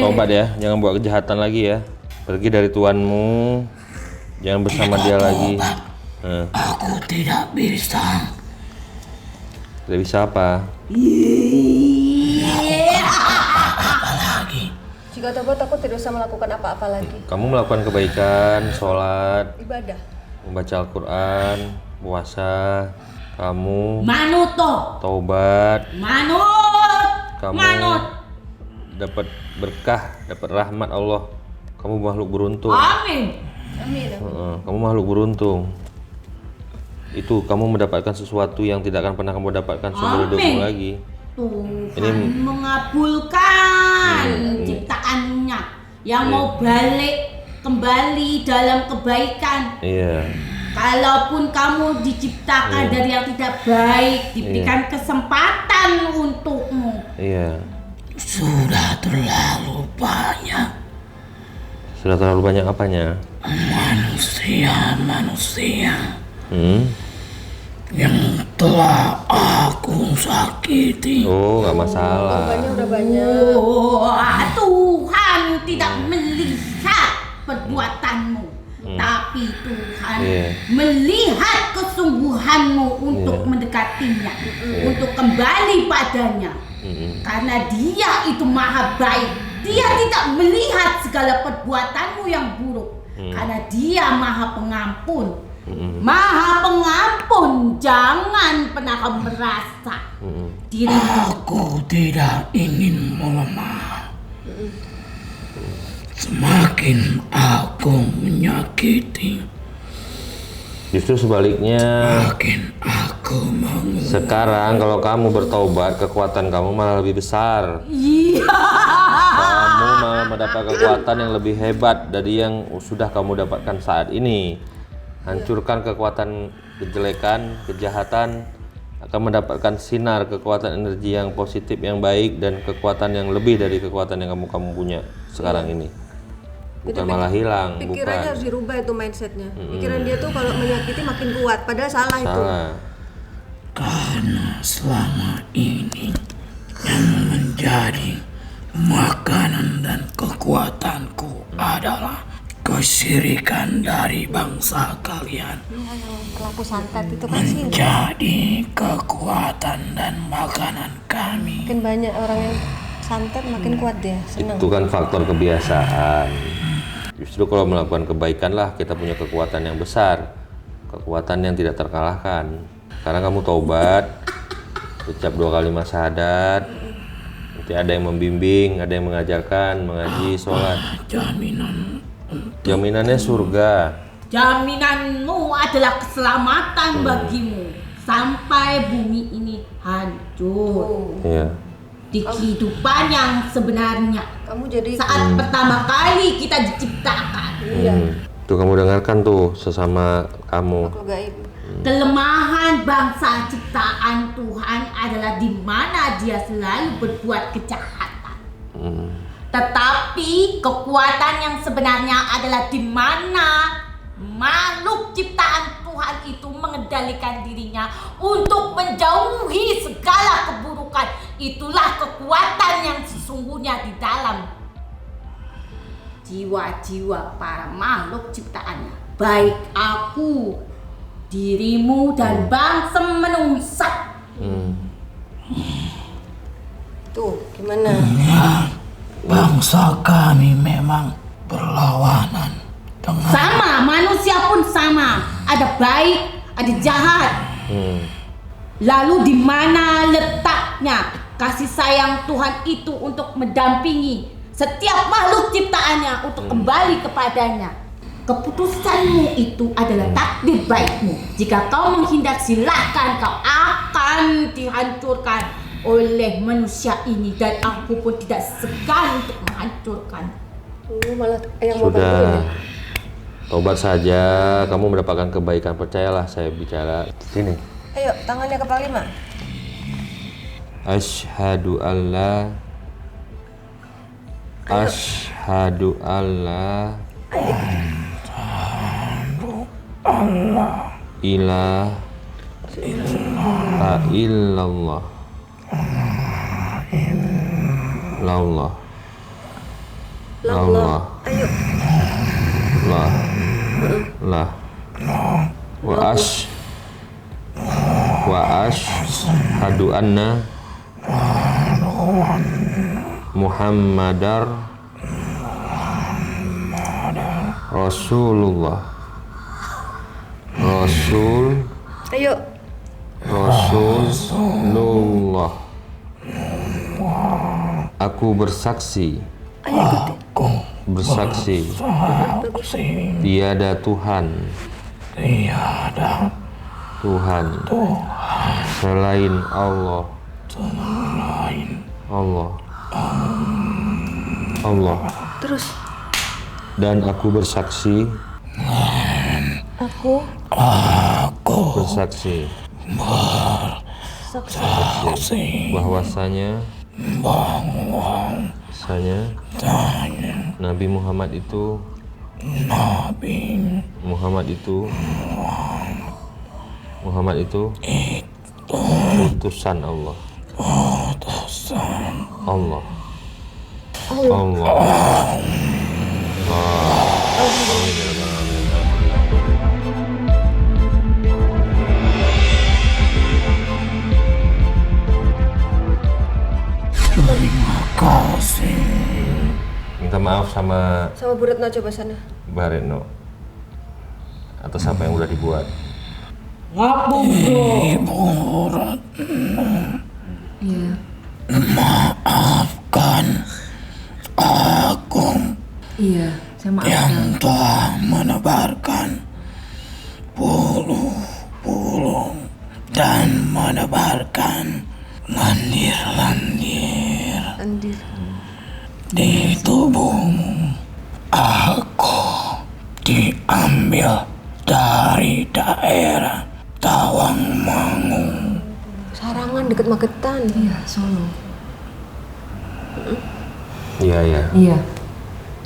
Tobat ya, jangan buat kejahatan lagi ya. Pergi dari tuanmu, jangan bersama dia lagi. Aku tidak bisa. Tidak bisa apa? Apalagi Sudah tobat, aku tidak usah melakukan apa-apa lagi. Kamu melakukan kebaikan, sholat, Ibadah. membaca Al-Quran, puasa, kamu Manut toh. taubat, Manut. kamu Manut. dapat berkah, dapat rahmat Allah. Kamu makhluk beruntung. Amin. Amin. Kamu makhluk beruntung. Itu kamu mendapatkan sesuatu yang tidak akan pernah kamu dapatkan seumur hidupmu lagi. Tuhan mengabulkan ciptaannya yang mau balik kembali dalam kebaikan. Iya. Kalaupun kamu diciptakan dari yang tidak baik, diberikan kesempatan untukmu. Iya. Sudah terlalu banyak Sudah terlalu banyak apanya? manusia yang telah aku sakiti. Oh, nggak masalah. Udah banyak. Tuhan tidak melihat perbuatanmu, tapi Tuhan melihat kesungguhanmu untuk mendekatinya, untuk kembali padanya. Karena Dia itu maha baik. Dia tidak melihat segala perbuatanmu yang buruk. Karena Dia maha pengampun. Maha pengampun. Jangan pernah kamu merasa dirimu. Aku tidak ingin melemah. Semakin aku menyakiti, Justru sebaliknya. makin aku menguat. Sekarang kalau kamu bertaubat, kekuatan kamu malah lebih besar. Iya. Kamu malah mendapat kekuatan yang lebih hebat dari yang sudah kamu dapatkan saat ini. Hancurkan kekuatan kejelekan, kejahatan, akan mendapatkan sinar kekuatan energi yang positif, yang baik, dan kekuatan yang lebih dari kekuatan yang kamu punya sekarang ini. Bukan malah hilang, Pikirannya bukan. harus dirubah itu mindsetnya. Pikiran dia tuh kalau menyakiti makin kuat, padahal salah itu. Salah. Karena selama ini yang menjadi makanan dan kekuatanku adalah kesyirikan dari bangsa kalian. Pelaku santet itu kan sih. Menjadi kekuatan dan makanan kami. Makin banyak orang yang santet makin kuat dia, senang. Itu kan faktor kebiasaan. Justru kalau melakukan kebaikan lah kita punya kekuatan yang besar, kekuatan yang tidak terkalahkan. Karena kamu taubat, ucap 2 kalimat syahadat, nanti ada yang membimbing, ada yang mengajarkan, mengaji, sholat. Jaminannya surga. Jaminanmu adalah keselamatan bagimu sampai bumi ini hancur. Iya. Di kehidupan yang sebenarnya, Kamu jadi saat pertama kali kita diciptakan, Tuh kamu dengarkan tuh sesama kamu. makhluk gaib. kelemahan bangsa ciptaan Tuhan adalah di mana dia selalu berbuat kejahatan. Tetapi kekuatan yang sebenarnya adalah di mana makhluk ciptaan Tuhan itu mengendalikan dirinya untuk menjauhi segala keburukan. Itulah kekuatan yang sesungguhnya di dalam jiwa-jiwa para makhluk ciptaannya. Baik aku, dirimu, dan bangsa menungsa. Tuh, gimana? Bangsa kami memang berlawanan dengan sama, manusia pun sama. Ada baik, ada jahat. Lalu di mana letaknya kasih sayang Tuhan itu untuk mendampingi setiap makhluk ciptaannya untuk kembali kepadanya? Keputusanmu itu adalah takdir baikmu. Jika kau menghindar, silakan, kau akan dihancurkan oleh manusia ini, dan aku pun tidak segan untuk menghancurkan. Malah yang mau bantuin ya? Sudah. Tobat saja, kamu mendapatkan kebaikan. Percayalah, saya bicara. Sini. Ayo, tangannya kepala 5. Asyhadu alla ilaha illallah Ayo. wa asyhadu anna Muhammadar Rasulullah. Ayo. Rasulullah. Aku bersaksi. Bersaksi. Tiada Tuhan. Selain Allah. Allah. Terus. Dan aku bersaksi. Bersaksi. Bahwasanya Nabi Muhammad itu utusan Allah. Terima kasih. Minta maaf sama Bu Retno, coba sana. Mbak Retno atas apa yang udah dibuat. Ibu Retno, maafkan aku Iya, saya maafkan. yang telah menebarkan bulu-bulu dan menebarkan lendir-lendir di tubuhmu. Aku diambil dari daerah Tawangmangu. Sarangan deket Magetan. Iya, Solo. Iya.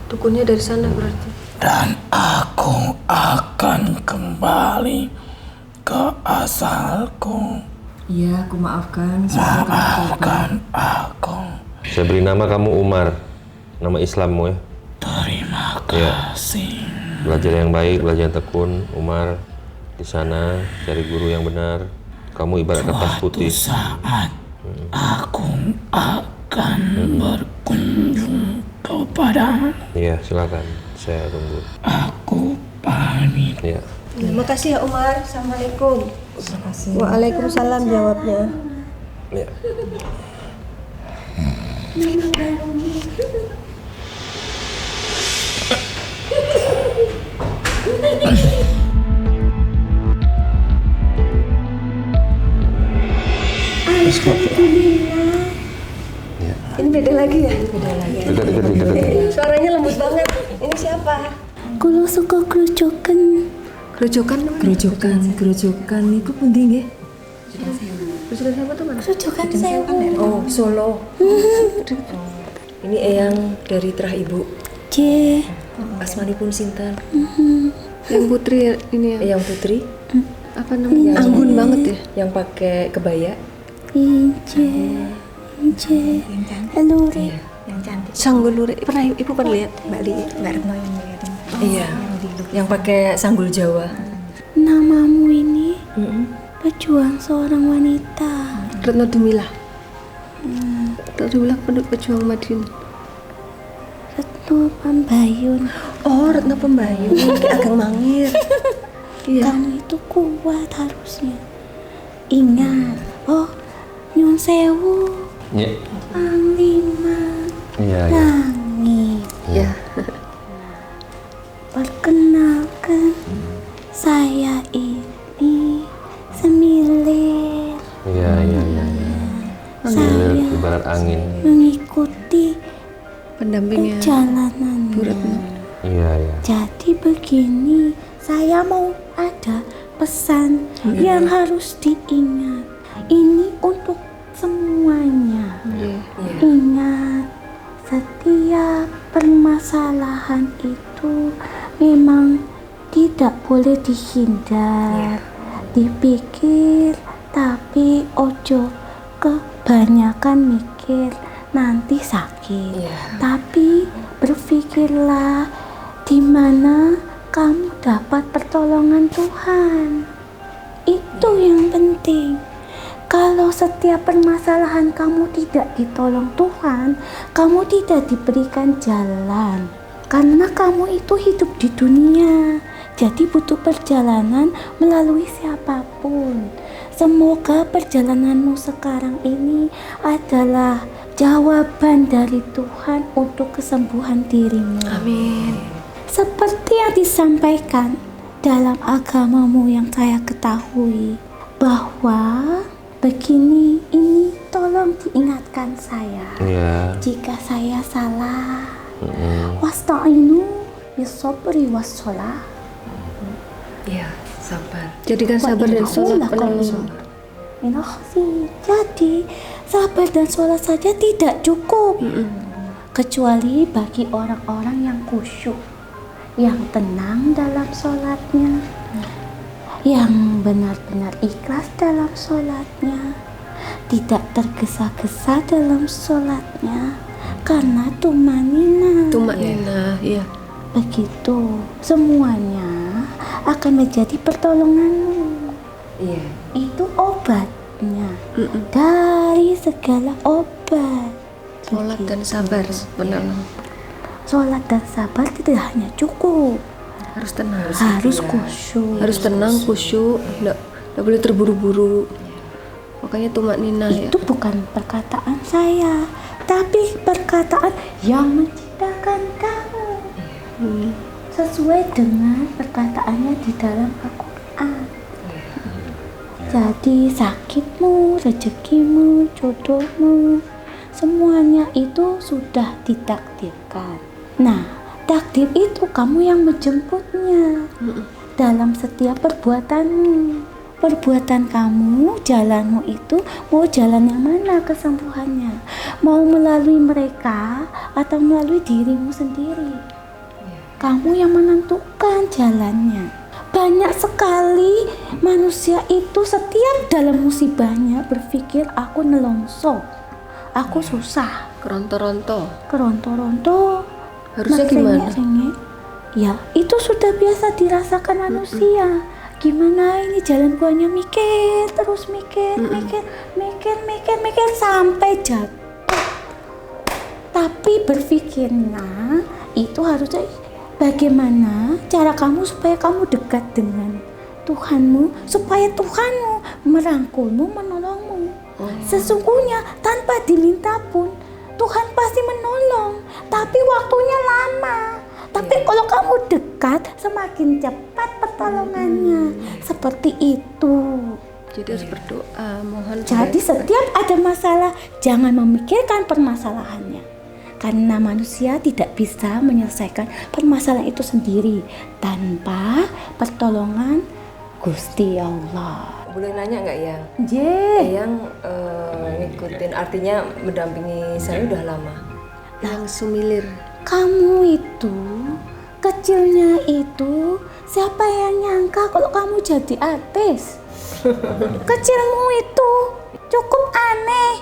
Dukunnya dari sana berarti. Dan aku akan kembali ke asalku. Iya, aku maafkan. Semoga kamu tobat. Maafkan aku. Saya beri nama kamu Umar, nama Islammu ya. Terima Iya. kasih. Belajar yang baik, belajar yang tekun, Umar. Di sana cari guru yang benar. Kamu ibarat kertas Suatu putih. saat aku akan berkunjung kepadamu. Iya, silakan. Saya tunggu. Aku pamit. Iya. Terima kasih ya Umar. Assalamualaikum. Waalaikumsalam jawabnya. Iya. Ini beda lagi ya? Dekat. Suaranya lembut banget. Ini siapa? Kulo suka kerucukan. Gerojokan niku pundi nggih? Kerucukan siapa tuh, Mas? Kerucukan sewu. Oh, Solo. Ini Eyang dari Terah Ibu. J. Asmanipun sinten? Yang putri ya, ini ya. Eyang Putri Apa namanya? Anggun banget ya. yang pakai kebaya. J. Lure. Sanggulure. Ibu pernah lihat? Mbak Retno yang lihat. Iya. Yang pakai sanggul Jawa. Namamu ini pejuang seorang wanita. Retno Dumila. Retno Dumila pejuang Madiun. Retno Pambayun. Oh, Retno Pembayun. Ageng Mangir. Iya. Kamu itu kuat harusnya. Ingat. Oh, nyun sewu. Iya. Panglima Iya. langit. Ya. Perkenalkan, saya ini Semilir. Iya. Saya Ibarat angin. mengikuti Pendampingnya perjalanan. Bu Retno. Iya. Jadi begini, saya mau ada pesan yang harus diingat. Ini untuk semuanya. Ingat, setiap permasalahan itu memang tidak boleh dihindar. Dipikir, tapi ojo kebanyakan mikir, nanti sakit. Tapi berpikirlah di mana kamu dapat pertolongan Tuhan. Itu yang penting. Kalau setiap permasalahan kamu tidak ditolong Tuhan, kamu tidak diberikan jalan. Karena kamu itu hidup di dunia, jadi butuh perjalanan melalui siapapun. Semoga perjalananmu sekarang ini adalah jawaban dari Tuhan untuk kesembuhan dirimu. Amin. Seperti yang disampaikan dalam agamamu yang saya ketahui, bahwa begini, ini tolong diingatkan saya. Iya. Jika saya salah, wasta'inu bis-sabri was-shalah. Iya, sabar. Jadikan sabar dan sholat penolong. Jadi sabar dan sholat saja tidak cukup, kecuali bagi orang-orang yang khusyuk, yang tenang dalam sholatnya, yang benar-benar ikhlas dalam sholatnya, tidak tergesa-gesa dalam sholatnya, karena tumanina. Iya. Begitu, semuanya akan menjadi pertolonganmu. Iya. Itu obatnya dari segala obat. Sholat dan sabar penolong. Sholat dan sabar tidak hanya cukup, Harus tenang. harus khusyuk. Harus tenang, khusyuk, nggak boleh terburu-buru. Makanya tumanina ya. Itu bukan perkataan saya, tapi perkataan yang menciptakan kamu. Sesuai dengan perkataannya di dalam Al-Quran. Jadi sakitmu, rezekimu, jodohmu, semuanya itu sudah ditakdirkan. Nah, takdir itu kamu yang menjemputnya dalam setiap perbuatanmu. Perbuatan kamu, jalanmu itu mau jalan yang mana kesembuhannya? Mau melalui mereka atau melalui dirimu sendiri? Kamu yang menentukan jalannya. Banyak sekali manusia itu setiap dalam musibahnya berpikir aku nelongso, aku susah, Keronto-ronto. keronto-ronto. Harusnya gimana? Merengek-rengek. Ya, itu sudah biasa dirasakan manusia. Gimana ini jalan hanya mikir, terus mikir sampai jatuh. Tapi berpikirnya itu harusnya bagaimana cara kamu supaya kamu dekat dengan Tuhanmu, supaya Tuhanmu merangkulmu, menolongmu. Sesungguhnya tanpa diminta pun Tuhan pasti menolong, tapi waktunya lama. Tapi kalau kamu dekat, semakin cepat pertolongannya. Seperti itu. Jadi harus berdoa, mohon. Jadi setiap ada masalah, jangan memikirkan permasalahannya. Karena manusia tidak bisa menyelesaikan permasalahan itu sendiri tanpa pertolongan Gusti Allah. Boleh nanya nggak Yang? Yang ngikutin, artinya mendampingi saya udah lama. Yang sumilir. Kamu itu, kecilnya itu, siapa yang nyangka kalau kamu jadi artis? Kecilmu itu cukup aneh.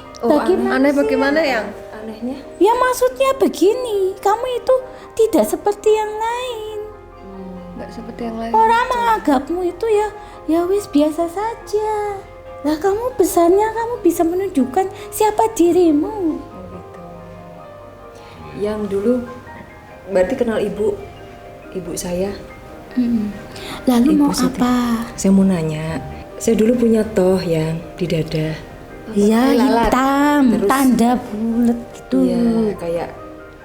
Aneh bagaimana Yang? Anehnya? Ya maksudnya begini, kamu itu tidak seperti yang lain. Nggak seperti yang lain. Orang menganggapmu itu ya wis biasa saja. Lah kamu besarnya kamu bisa menunjukkan siapa dirimu. Yang dulu berarti kenal ibu saya. Lalu Ibu mau Siti. apa? Saya mau nanya, saya dulu punya toh yang di dada. Ya lalat. hitam, Terus- tanda bulat gitu. Iya, kayak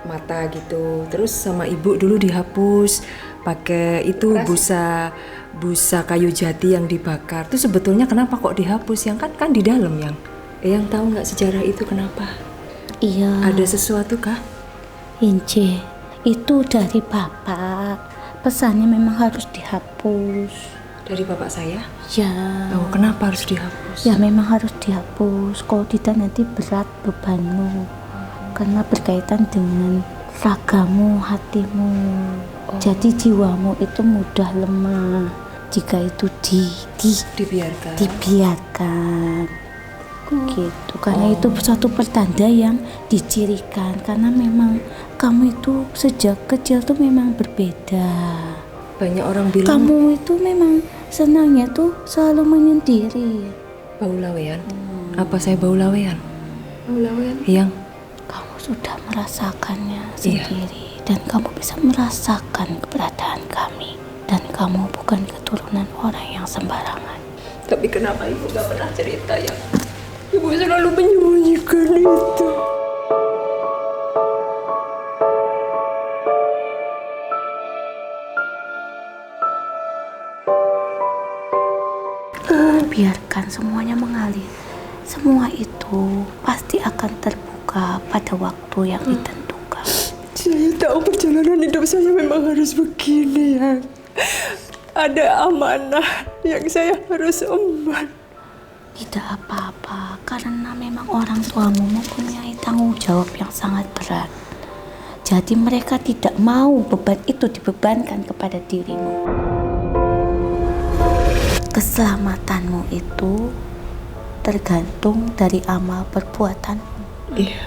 mata gitu. Terus sama ibu dulu dihapus pakai itu busa kayu jati yang dibakar. Itu sebetulnya kenapa kok dihapus? Yang kan di dalam yang tahu nggak sejarah itu kenapa? Iya. Ada sesuatu kah? Ince, itu dari bapak. Pesannya memang harus dihapus. Dari bapak saya? Ya. Oh, kenapa harus dihapus? Ya memang harus dihapus. Kalau tidak nanti berat bebanmu. Karena berkaitan dengan ragamu, hatimu. Jadi jiwamu itu mudah lemah jika itu Dibiarkan. dibiarkan. Gitu. Karena itu suatu pertanda yang dicirikan. Karena memang kamu itu sejak kecil tuh memang berbeda. Banyak orang bilang Kamu itu memang senangnya tuh selalu menyendiri. bau lawean. Apa saya bau lawean? Lawan. Yang Kamu sudah merasakannya Iya. sendiri. dan kamu bisa merasakan keberadaan kami. Dan kamu bukan keturunan orang yang sembarangan. Tapi kenapa ibu gak pernah cerita ya? Ibu selalu menyembunyikan itu. Biarkan semuanya mengalir. Semua itu pasti akan terbuka pada waktu yang ditentukan. Saya tahu perjalanan hidup saya memang harus begini ya. Ada amanah yang saya harus emban. Tidak apa-apa, karena memang orang tuamu mempunyai tanggung jawab yang sangat berat. Jadi mereka tidak mau beban itu dibebankan kepada dirimu. Keselamatanmu itu tergantung dari amal perbuatanmu. Iya.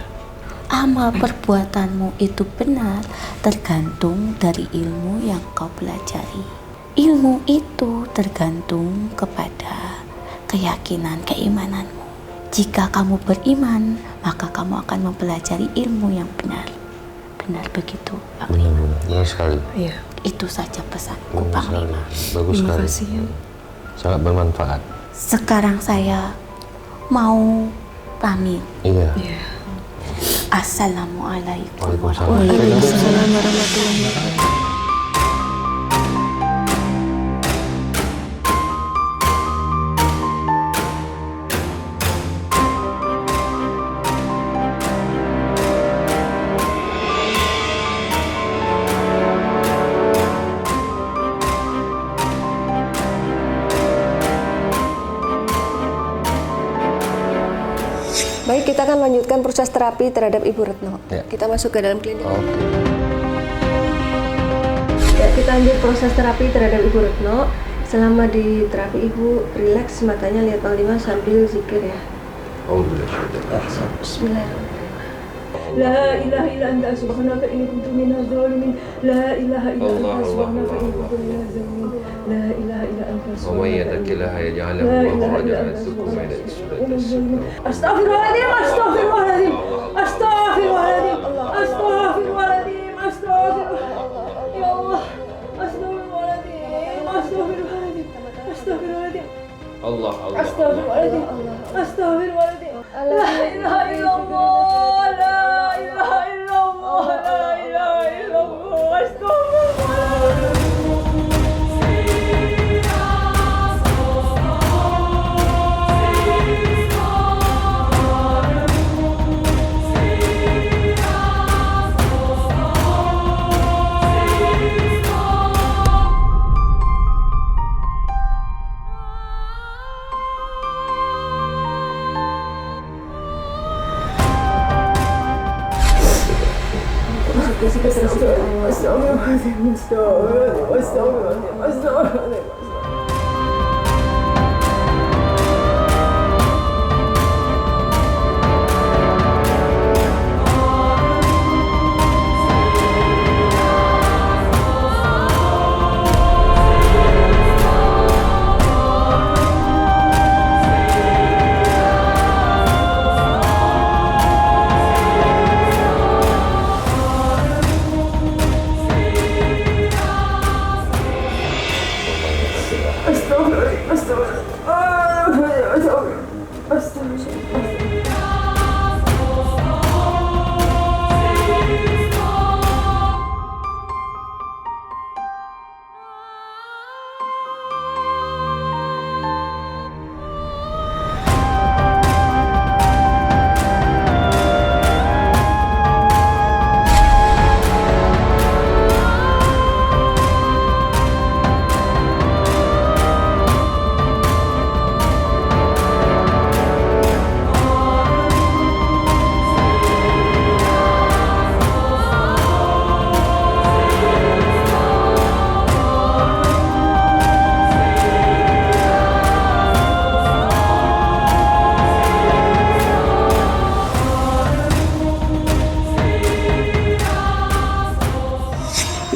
Amal perbuatanmu itu benar tergantung dari ilmu yang kau pelajari. Ilmu itu tergantung kepada keyakinan, keimananmu. Jika kamu beriman, maka kamu akan mempelajari ilmu yang benar. Benar begitu, Pak Lima? Benar sekali. Iya. Itu saja pesanku, Benar Pak sekali. Lima. Bagus Terima sekali. kasih ya. Sangat bermanfaat. Sekarang saya mau pamit. Iya. Iya. Assalamualaikum Waalaikumsalam. Waalaikumsalam warahmatullahi wabarakatuh. Baik, kita akan lanjutkan proses terapi terhadap Ibu Retno. Ya. Kita masuk ke dalam klinik. Oke. Ya, kita lanjut proses terapi terhadap Ibu Retno. Selama di terapi Ibu rileks, matanya lihat Panglima sambil zikir ya. Bismillahirrahmanirrahim. La ilaha illa anta subhanaka inni kuntu minaz zalimin. La ilaha illa anta subhanaka inni kuntu minaz zalimin. La ilaha illa anta Astaghfirullahaladzim, astaghfirullahaladzim, astaghfirullahaladzim, astaghfirullahaladzim, astaghfirullahaladzim, ya Allah, astaghfirullahaladzim, astaghfirullahaladzim, astaghfirullahaladzim, astaghfirullahaladzim, astaghfirullahaladzim, la ilaha illallah, la ilaha illallah, la ilaha illallah, astaghfirullahaladzim.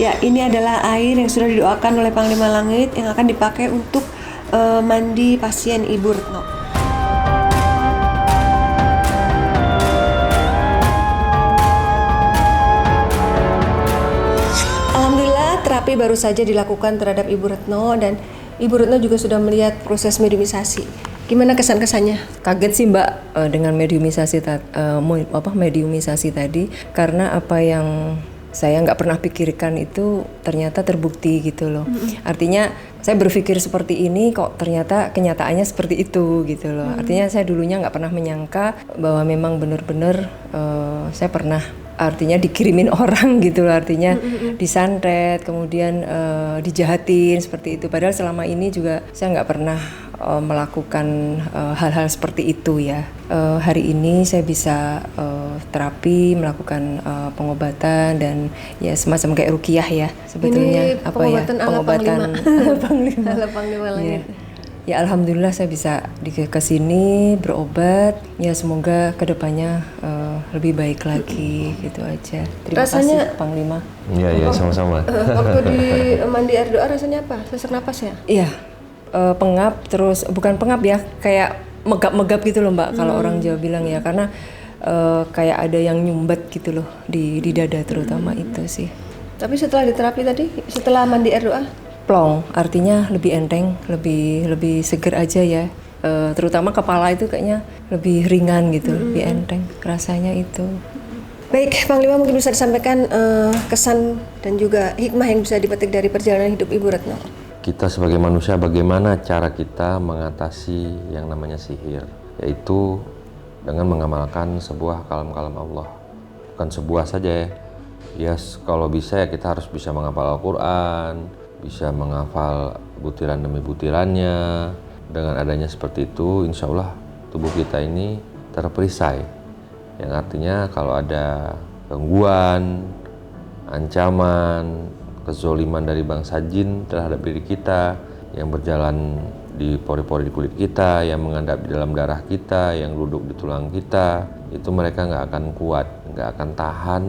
Ya, ini adalah air yang sudah didoakan oleh Panglima Langit yang akan dipakai untuk mandi pasien Ibu Retno. terapi baru saja dilakukan terhadap Ibu Retno dan Ibu Retno juga sudah melihat proses mediumisasi. Gimana kesan-kesannya? Kaget sih Mbak dengan mediumisasi tadi, karena apa yang saya nggak pernah pikirkan itu ternyata terbukti gitu loh. Artinya saya berpikir seperti ini kok ternyata kenyataannya seperti itu gitu loh. Artinya saya dulunya nggak pernah menyangka bahwa memang benar-benar saya pernah artinya dikirimin orang gitu loh, artinya disantet, kemudian dijahatin seperti itu. Padahal selama ini juga saya nggak pernah melakukan hal-hal seperti itu ya. Hari ini saya bisa terapi, melakukan pengobatan dan ya semacam kayak ruqyah ya sebetulnya. Ini pengobatan ala pengobatan Panglima. Ala Panglima Langit. Ya alhamdulillah saya bisa ke sini berobat. Ya semoga kedepannya lebih baik lagi gitu aja. Terima Rasanya- kasih Panglima. Iya, sama-sama. Waktu di mandi air doa rasanya apa? Sesak napas ya? Iya, pengap, terus bukan pengap ya, kayak megap-megap gitu loh Mbak, kalau orang Jawa bilang ya, karena kayak ada yang nyumbat gitu loh di dada terutama itu sih. Tapi setelah diterapi tadi, setelah mandi air doa, Plong, artinya lebih enteng, lebih seger aja ya. Terutama kepala itu kayaknya lebih ringan gitu, lebih enteng rasanya itu. baik Panglima, mungkin bisa disampaikan kesan dan juga hikmah yang bisa dipetik dari perjalanan hidup Ibu Retno. Kita sebagai manusia, bagaimana cara kita mengatasi yang namanya sihir, yaitu dengan mengamalkan sebuah kalam-kalam Allah. Bukan sebuah saja ya, kalau bisa ya kita harus bisa menghafal Al-Quran, bisa menghafal butiran demi butirannya. Dengan adanya seperti itu, insya Allah tubuh kita ini terperisai. Yang artinya kalau ada gangguan, ancaman, kezoliman dari bangsa jin terhadap diri kita, yang berjalan di pori-pori di kulit kita, yang mengendap di dalam darah kita, yang duduk di tulang kita, itu mereka nggak akan kuat, nggak akan tahan,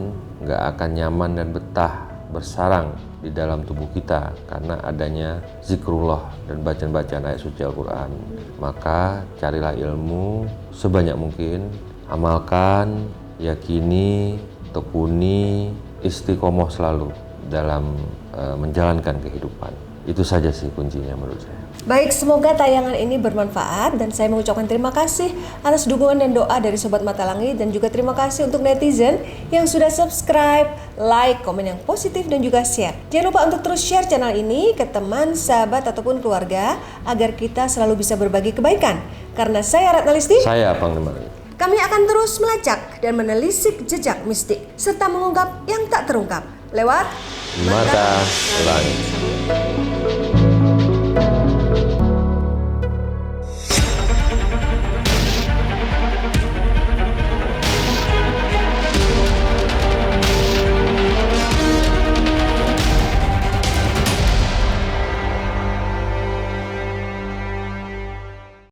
nggak akan nyaman dan betah bersarang di dalam tubuh kita karena adanya zikrullah dan bacaan-bacaan ayat suci Al-Quran. Maka carilah ilmu sebanyak mungkin, amalkan, yakini, tekuni, istiqomah selalu dalam menjalankan kehidupan. Itu saja sih kuncinya menurut saya. Baik, semoga tayangan ini bermanfaat dan saya mengucapkan terima kasih atas dukungan dan doa dari Sobat Mata Langit, dan juga terima kasih untuk netizen yang sudah subscribe, like, komen yang positif dan juga share. Jangan lupa untuk terus share channel ini ke teman, sahabat ataupun keluarga agar kita selalu bisa berbagi kebaikan. Karena saya Ratna Listi, Saya Panglima Langit. kami akan terus melacak dan menelisik jejak mistik serta mengungkap yang tak terungkap lewat Mata Langit.